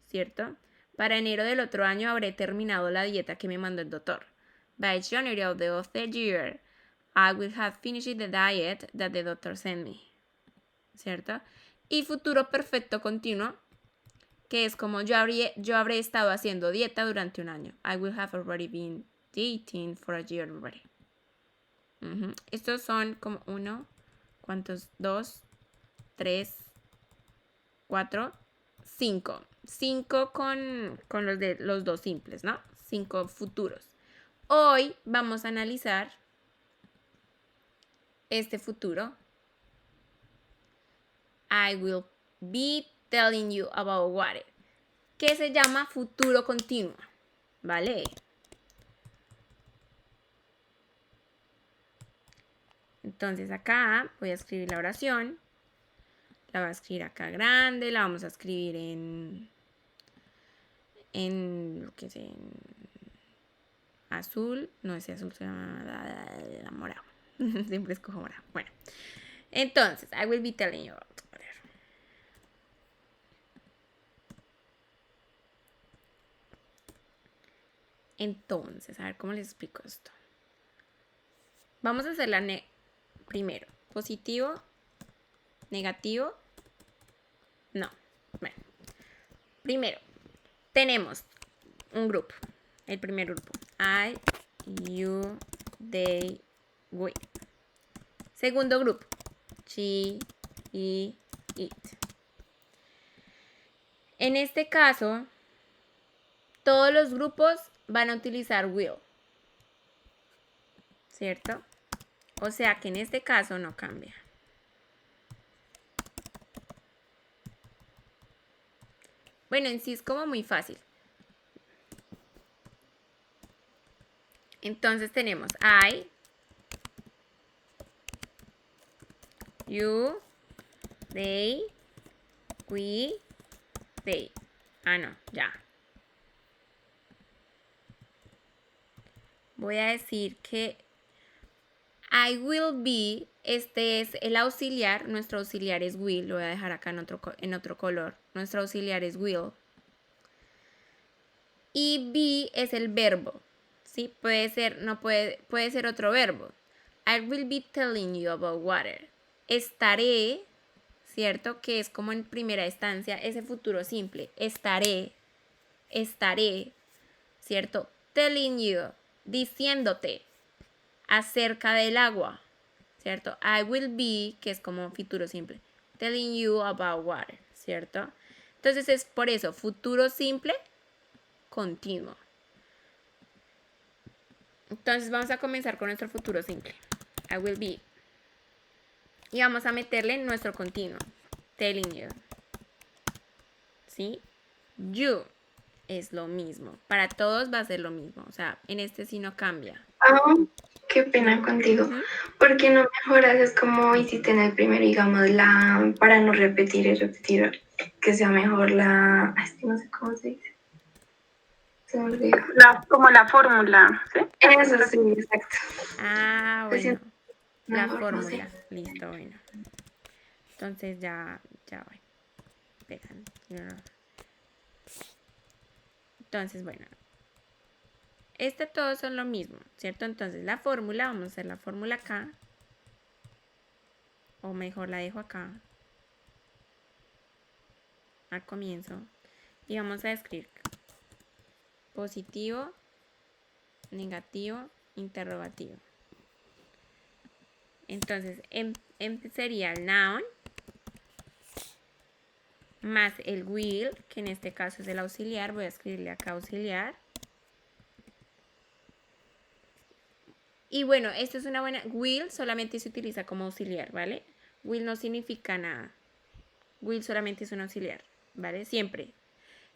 ¿cierto? Para enero del otro año habré terminado la dieta que me mandó el doctor. By January of the other year, I will have finished the diet that the doctor sent me, ¿cierto? Y futuro perfecto continuo, que es como yo habré estado haciendo dieta durante un año. I will have already been dieting for a year already. Estos son como 1, ¿cuántos? 2, 3, 4, 5. 5 con los dos simples, ¿no? 5 futuros. Hoy vamos a analizar este futuro. I will be telling you about what, que se llama futuro continuo, ¿vale? Entonces acá voy a escribir la oración. La voy a escribir acá grande, la vamos a escribir en azul. No, ese azul se llama morado. Siempre escojo morado. Bueno, entonces, I will be telling you about. Entonces, a ver cómo les explico esto. Vamos a hacerla primero. Positivo, negativo. No. Bueno. Primero, tenemos un grupo. El primer grupo. I, you, they, we. Segundo grupo. She, he, it. En este caso, todos los grupos van a utilizar will, ¿cierto? O sea que en este caso no cambia. Bueno, en sí es como muy fácil. Entonces tenemos I, you, they, we, they. Ah, no, ya. Voy a decir que I will be, este es el auxiliar, nuestro auxiliar es will, lo voy a dejar acá en otro color, nuestro auxiliar es will. Y be es el verbo, ¿sí? Puede ser otro verbo. I will be telling you about water. Estaré, ¿cierto? Que es como en primera instancia ese futuro simple. Estaré, ¿cierto? Telling you, diciéndote acerca del agua, ¿cierto? I will be, que es como futuro simple, telling you about water, ¿cierto? Entonces es por eso, futuro simple, continuo. Entonces vamos a comenzar con nuestro futuro simple. I will be. Y vamos a meterle nuestro continuo, telling you, ¿sí? You es lo mismo. Para todos va a ser lo mismo. O sea, en este sí no cambia. Qué pena contigo. ¿Por qué no mejoras? Es como hiciste en el primero, digamos, para no repetir y repetir, que sea mejor es que no sé cómo se dice. Se me olvidó. Como la fórmula, ¿sí? Eso sí, exacto. Ah, bueno. La Mejor, no fórmula. sé. Listo, bueno. Entonces ya voy. Espera. No. Entonces, bueno. Todos son lo mismo, ¿cierto? Entonces la fórmula, vamos a hacer la fórmula acá. O mejor la dejo acá. Al comienzo. Y vamos a escribir positivo, negativo, interrogativo. Entonces sería el noun más el will, que en este caso es el auxiliar. Voy a escribirle acá auxiliar. Y bueno, esto es una buena. Will solamente se utiliza como auxiliar, ¿vale? Will no significa nada. Will solamente es un auxiliar, ¿vale? Siempre.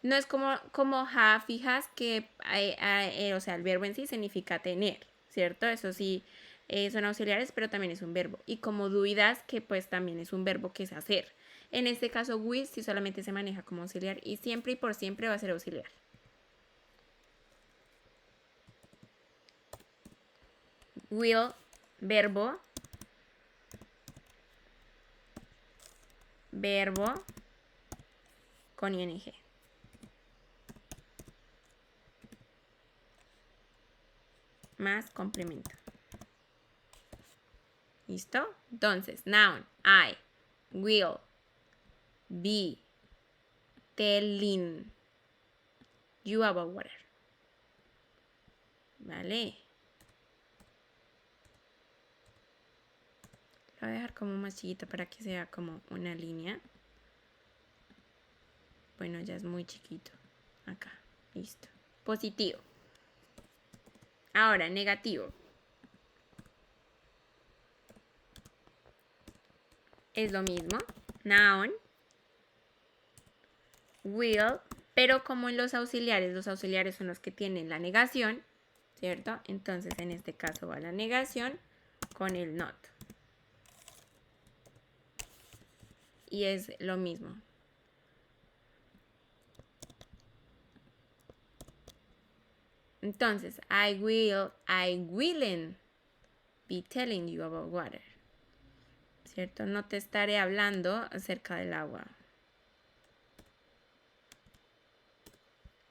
No es como have y has, que, o sea, el verbo en sí significa tener, ¿cierto? Eso sí, son auxiliares, pero también es un verbo. Y como do y das, que pues también es un verbo que es hacer. En este caso, will sí solamente se maneja como auxiliar y siempre y por siempre va a ser auxiliar. Will verbo con ing. Más complemento. ¿Listo? Entonces, noun, I will be telling you about water. ¿Vale? Lo voy a dejar como más chiquito para que sea como una línea. Bueno, ya es muy chiquito. Acá, listo. Positivo. Ahora, negativo. Es lo mismo. Noun. Will. Pero como en los auxiliares son los que tienen la negación, ¿cierto? Entonces, en este caso va la negación con el not. Y es lo mismo. Entonces, I willn't be telling you about water. ¿Cierto? No te estaré hablando acerca del agua.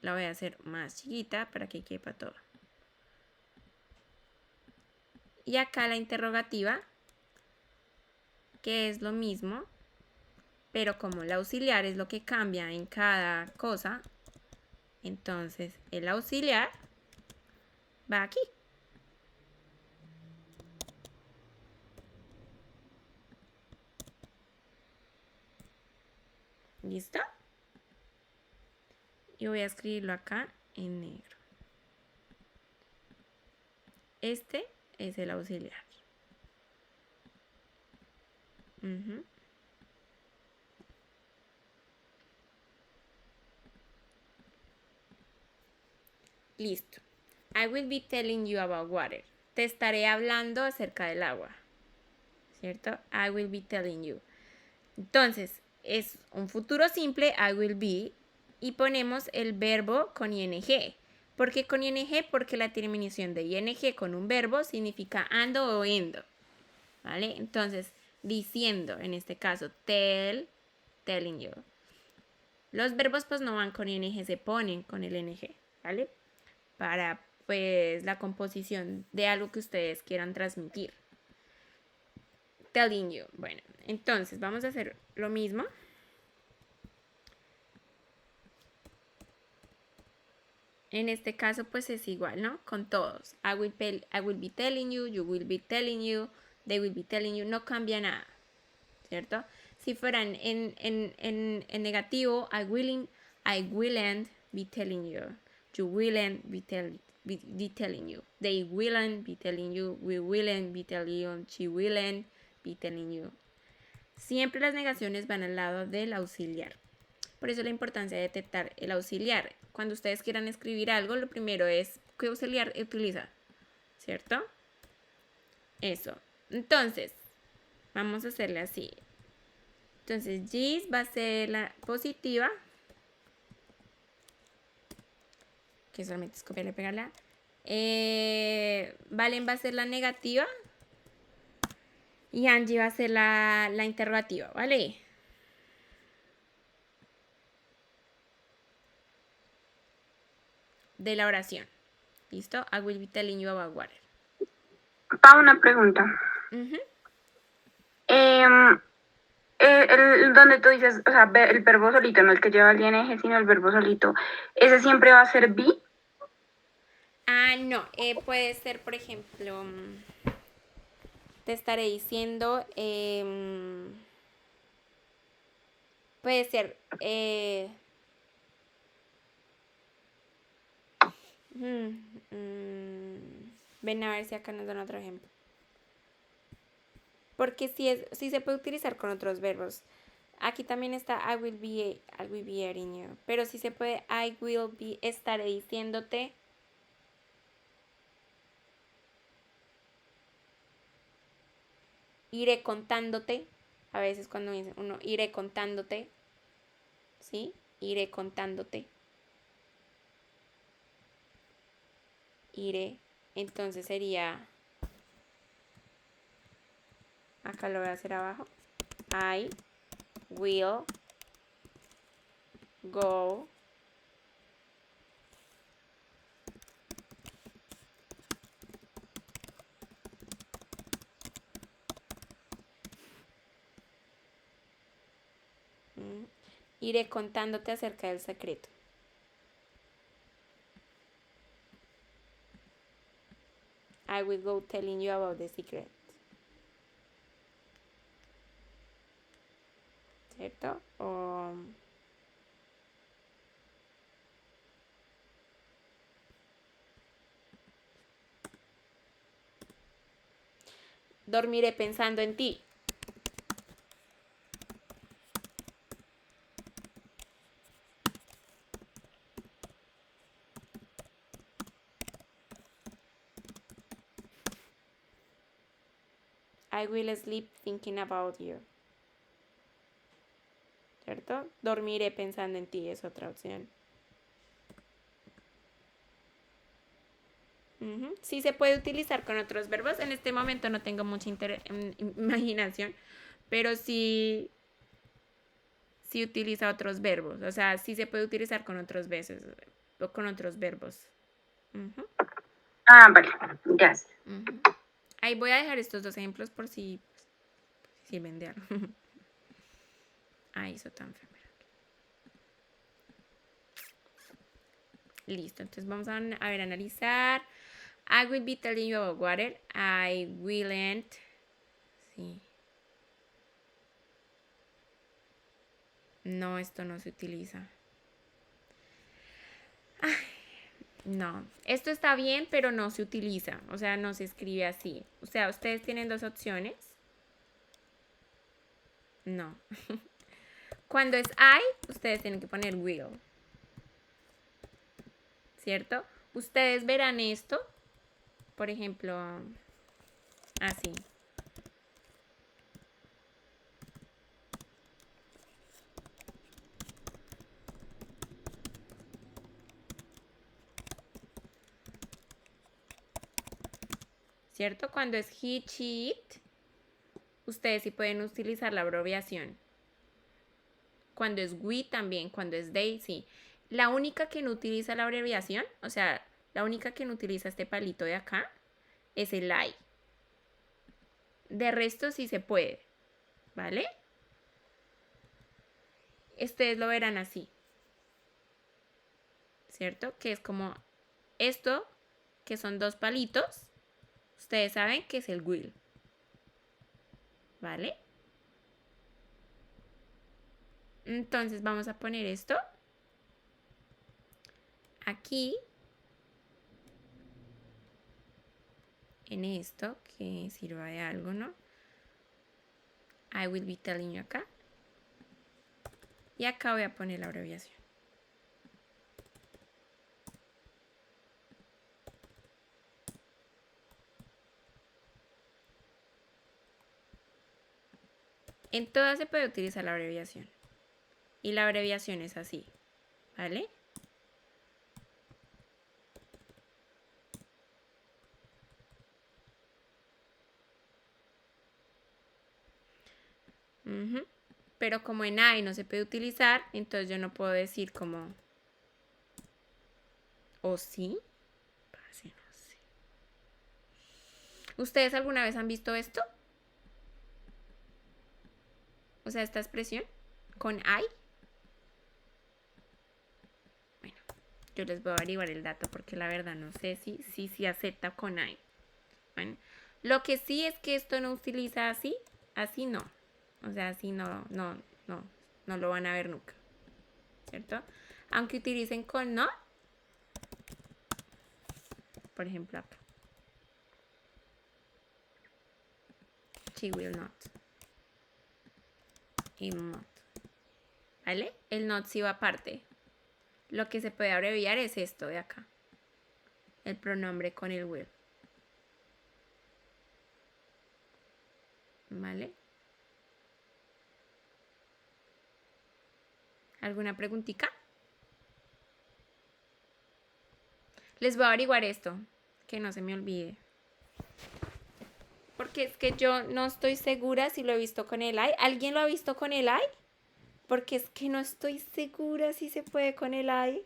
La voy a hacer más chiquita para que quepa todo. Y acá la interrogativa, que es lo mismo, pero como el auxiliar es lo que cambia en cada cosa, entonces el auxiliar va aquí. ¿Listo? Y voy a escribirlo acá en negro. Este es el auxiliar. Listo. I will be telling you about water. Te estaré hablando acerca del agua. ¿Cierto? I will be telling you. Entonces, es un futuro simple, I will be, y ponemos el verbo con ing. ¿Por qué con ing? Porque la terminación de ing con un verbo significa ando o endo. ¿Vale? Entonces, diciendo, en este caso, telling you. Los verbos pues no van con ing, se ponen con el ing, ¿vale? Para pues la composición de algo que ustedes quieran transmitir. Telling you. Bueno, entonces vamos a hacer lo mismo. En este caso pues es igual, ¿no? Con todos. I will be telling you, you will be telling you, they will be telling you. No cambia nada, ¿cierto? Si fueran en negativo, I willn't be telling you, you willn't be telling you, they willn't be telling you, we willn't be telling you, she willn't be telling you. Siempre las negaciones van al lado del auxiliar. Por eso la importancia de detectar el auxiliar. Cuando ustedes quieran escribir algo, lo primero es ¿qué auxiliar utiliza? ¿Cierto? Eso. Entonces, vamos a hacerle así. Entonces, Gis va a ser la positiva. Que solamente es copiarle y pegarla. Valen va a ser la negativa. Y Angie va a ser la interrogativa, ¿vale? De la oración. ¿Listo? I will be telling you about water. Una pregunta. Donde tú dices, o sea, el verbo solito, no el que lleva el ing, sino el verbo solito, ¿ese siempre va a ser be? No, puede ser, por ejemplo, te estaré diciendo, puede ser, ven a ver si acá nos dan otro ejemplo. Porque sí se puede utilizar con otros verbos. Aquí también está I will be hearing you. Pero sí se puede I will be, estaré diciéndote. Iré contándote. A veces cuando dice uno iré contándote. ¿Sí? Iré contándote. Iré. Entonces sería Acá lo voy a hacer abajo. I will go iré contándote acerca del secreto. I will go telling you about the secret. ¿Cierto? O dormiré pensando en ti. I will sleep thinking about you. ¿Cierto? Dormiré pensando en ti es otra opción. Sí se puede utilizar con otros verbos. En este momento no tengo mucha imaginación, pero sí utiliza otros verbos. O sea, sí se puede utilizar con otros veces o con otros verbos. Vale, gracias. Ahí voy a dejar estos dos ejemplos por si sirven de algo. Ahí hizo tan feo. Listo, entonces vamos a ver, analizar. I will be telling you about water. I willn't. Sí. No, esto no se utiliza. Ay, no, esto está bien, pero no se utiliza. O sea, no se escribe así. O sea, ustedes tienen dos opciones. No. Cuando es I, ustedes tienen que poner will. ¿Cierto? Ustedes verán esto, por ejemplo, así. ¿Cierto? Cuando es he, she, it, ustedes sí pueden utilizar la abreviación. Cuando es we también, cuando es they, sí. La única que no utiliza la abreviación, o sea, la única que no utiliza este palito de acá, es el I. De resto sí se puede, ¿vale? Ustedes lo verán así, ¿cierto? Que es como esto, que son dos palitos, ustedes saben que es el will, ¿vale? Entonces vamos a poner esto aquí, en esto, que sirva de algo, ¿no? I will be telling you acá. Y acá voy a poner la abreviación. En todas se puede utilizar la abreviación. Y la abreviación es así, ¿vale? Pero como en I no se puede utilizar, entonces yo no puedo decir como ¿o sí? Sí, no sé. ¿Ustedes alguna vez han visto esto? O sea, esta expresión con I. Bueno, yo les voy a averiguar el dato porque la verdad no sé si acepta con I. Bueno, lo que sí es que esto no utiliza así no. O sea, así no lo van a ver nunca. ¿Cierto? Aunque utilicen con no. Por ejemplo, acá. She will not. He not. ¿Vale? El not sí va aparte. Lo que se puede abreviar es esto de acá. El pronombre con el will. ¿Vale? ¿Alguna preguntita? Les voy a averiguar esto, que no se me olvide. porque es que yo no estoy segura si lo he visto con el I. ¿Alguien lo ha visto con el I? Porque es que no estoy segura si se puede con el I.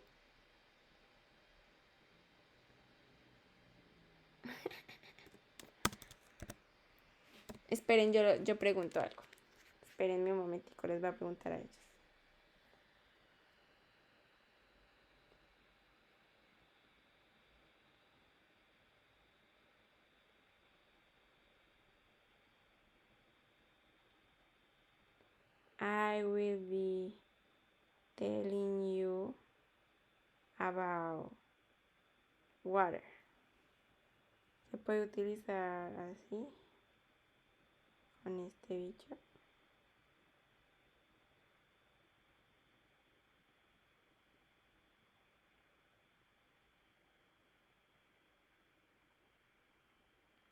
Esperen, yo pregunto algo. Espérenme un momentico, les voy a preguntar a ellos. I will be telling you about water. ¿Se puede utilizar así? Con este bicho.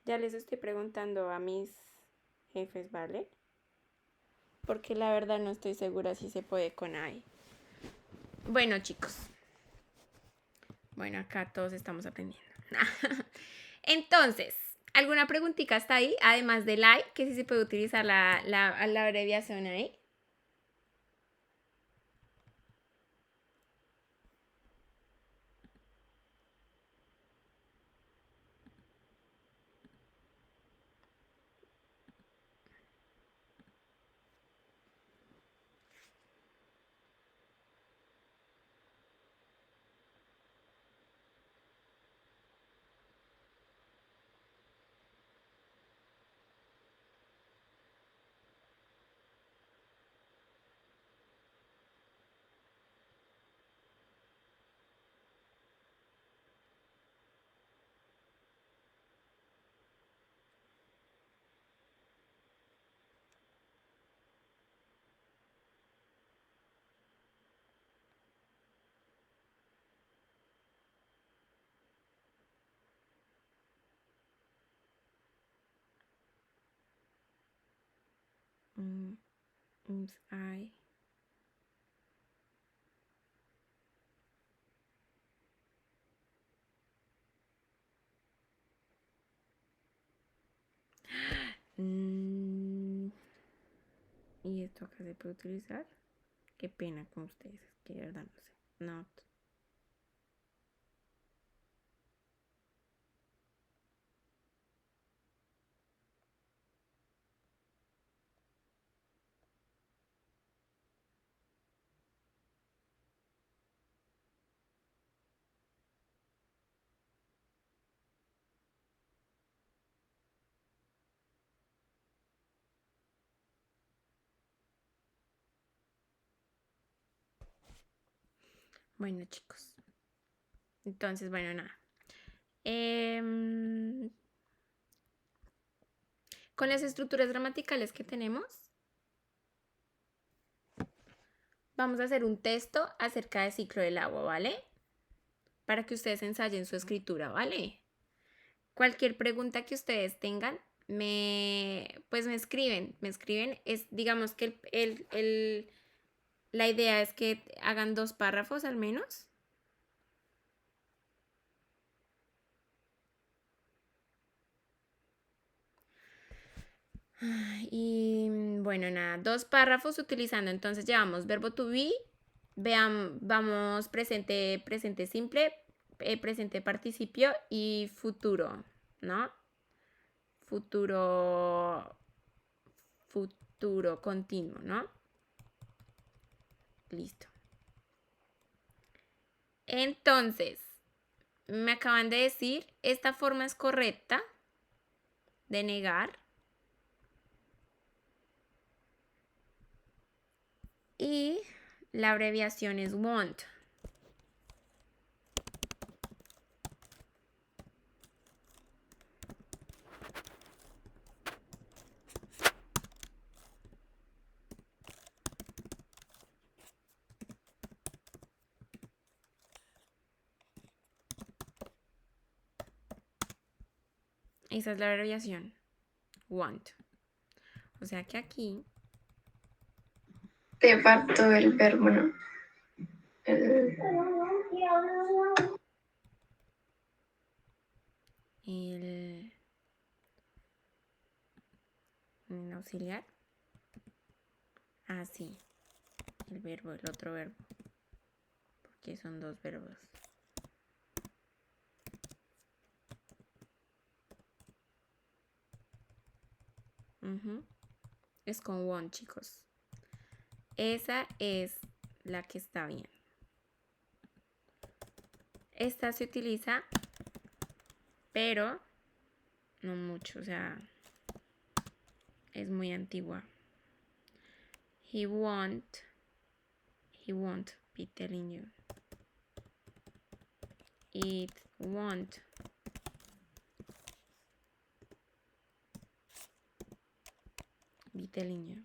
Ya les estoy preguntando a mis jefes, ¿vale? Porque la verdad no estoy segura si se puede con I. Bueno, chicos. Bueno, acá todos estamos aprendiendo. Entonces, ¿alguna preguntita hasta ahí? Además del I, que si se puede utilizar la abreviación ahí. I. ¿Y esto acá se puede utilizar? Qué pena con ustedes, es que de verdad no sé. Not. Bueno, chicos. Entonces, bueno, nada. Con las estructuras gramaticales que tenemos, vamos a hacer un texto acerca del ciclo del agua, ¿vale? Para que ustedes ensayen su escritura, ¿vale? Cualquier pregunta que ustedes tengan, pues me escriben. Digamos que la idea es que hagan 2 párrafos al menos. Y bueno, nada, 2 párrafos utilizando, entonces llevamos verbo to be, vamos presente simple, presente participio y futuro, ¿no? Futuro continuo, ¿no? Listo. Entonces, me acaban de decir, esta forma es correcta de negar. Y la abreviación es want. Esa es la abreviación. Want. O sea que aquí Te faltó el verbo, ¿no? El- el en auxiliar. Ah, sí. El verbo, el otro verbo. Porque son dos verbos. Es con want, chicos. Esa es la que está bien. Esta se utiliza, pero no mucho, o sea, es muy antigua. He won't be telling you. It won't be telling you.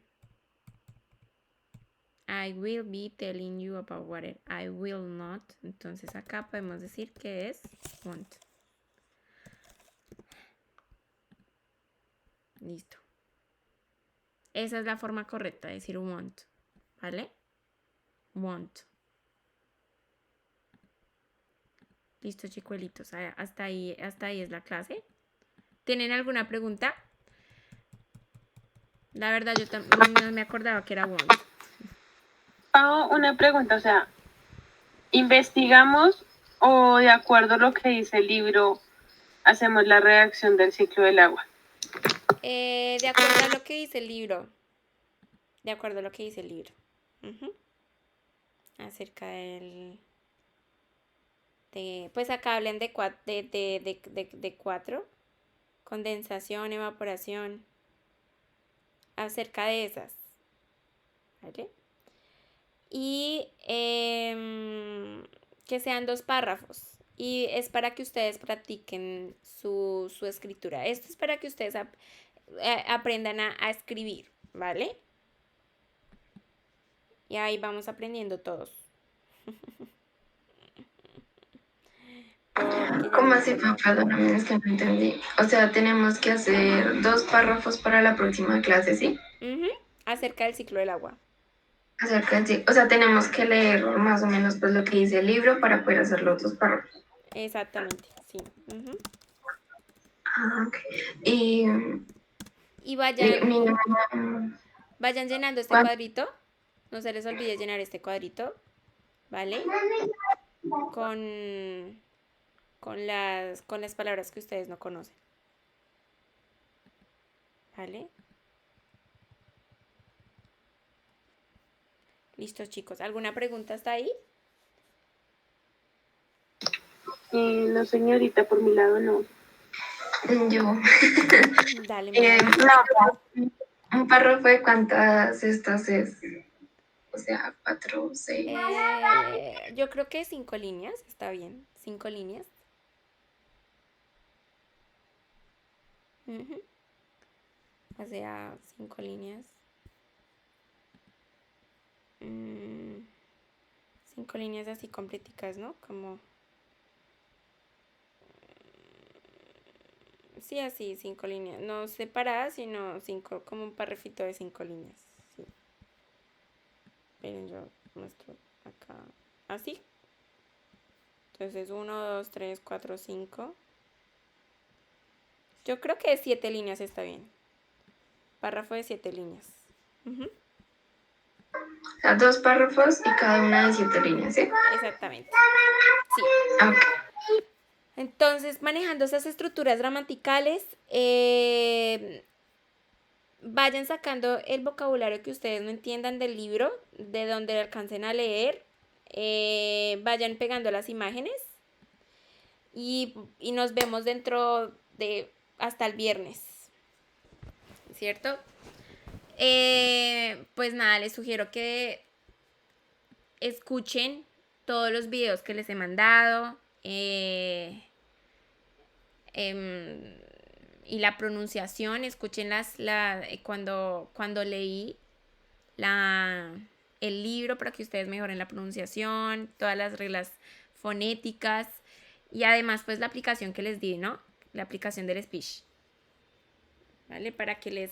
I will be telling you about water. I will not. Entonces acá podemos decir que es won't. Listo. Esa es la forma correcta de decir won't. ¿Vale? Won't. Listo, chicuelitos. Hasta ahí es la clase. ¿Tienen alguna pregunta? La verdad, yo no me acordaba que era won't. Una pregunta, o sea, ¿investigamos o de acuerdo a lo que dice el libro hacemos la reacción del ciclo del agua? De acuerdo a lo que dice el libro. De acuerdo a lo que dice el libro. Acerca del... pues acá hablan de cuatro. Condensación, evaporación. Acerca de esas. ¿Vale? Y que sean 2 párrafos. Y es para que ustedes practiquen su escritura. Esto es para que ustedes aprendan a escribir, ¿vale? Y ahí vamos aprendiendo todos. ¿Cómo así, perdóname, es que no entendí? O sea, tenemos que hacer 2 párrafos para la próxima clase, ¿sí? Acerca del ciclo del agua. O sea, tenemos que leer más o menos pues lo que dice el libro para poder hacer los 2 párrafos. Exactamente, sí. Ah, ok. Y vayan llenando este ¿cuánto? cuadrito. No se les olvide llenar este cuadrito, ¿vale? Con las palabras que ustedes no conocen. ¿Vale? Listo, chicos. ¿Alguna pregunta hasta ahí? No, señorita, por mi lado no. Yo. Dale, Un párrafo de cuántas estas es. O sea, 4, 6. yo creo que 5 líneas. Está bien. 5 líneas. O sea, 5 líneas. 5 líneas así completicas, ¿no? Como... Sí, así, 5 líneas. No separadas, sino 5, como un párrafito de 5 líneas. Sí. Miren, yo muestro acá. Así. Entonces, 1, 2, 3, 4, 5. Yo creo que 7 líneas está bien. Párrafo de 7 líneas. O sea, 2 párrafos y cada una de 7 líneas, ¿sí? Exactamente. Sí. Ok. Entonces, manejando esas estructuras gramaticales, vayan sacando el vocabulario que ustedes no entiendan del libro, de donde alcancen a leer, vayan pegando las imágenes y nos vemos dentro de hasta el viernes, ¿cierto? Pues nada, les sugiero que escuchen todos los videos que les he mandado. Y la pronunciación, escuchen cuando leí el libro para que ustedes mejoren la pronunciación, todas las reglas fonéticas y además pues la aplicación que les di, ¿no? La aplicación del speech. ¿Vale? Para que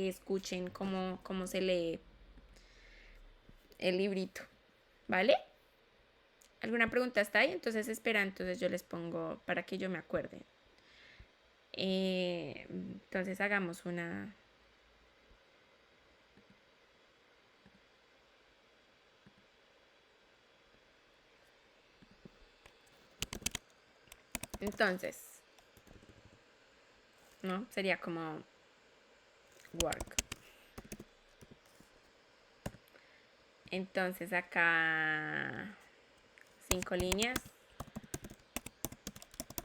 escuchen cómo se lee el librito. ¿Vale? ¿Alguna pregunta hasta ahí? Entonces espera, entonces yo les pongo para que yo me acuerde. Entonces hagamos una Entonces, ¿no? Sería como work. Entonces acá 5 líneas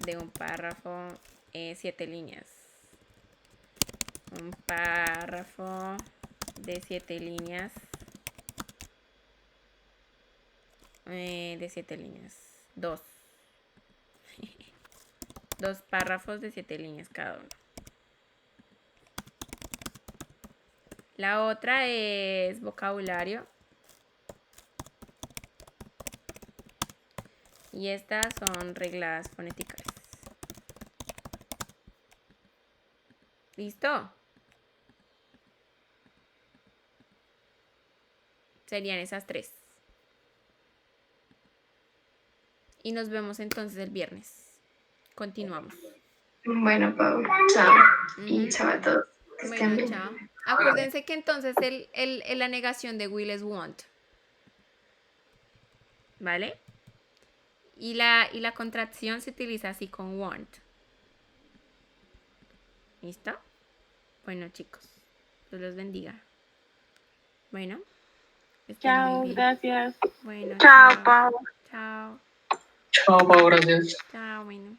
de un párrafo, 7 líneas. Un párrafo de 7 líneas. De 7 líneas. 2. 2 párrafos de 7 líneas cada uno. La otra es vocabulario. Y estas son reglas fonéticas. ¿Listo? Serían esas 3. Y nos vemos entonces el viernes. Continuamos. Bueno, Pau, chao. Y chao a todos. Que estén Bueno, bien. chao. Acuérdense que entonces la negación de will es want. ¿Vale? Y la contracción se utiliza así con want. ¿Listo? Bueno, chicos. Dios los bendiga. Bueno. estén Chao, muy bien. gracias. Bueno, Chao, Pau. Chao. Chao, Pau, gracias. Chao, bueno.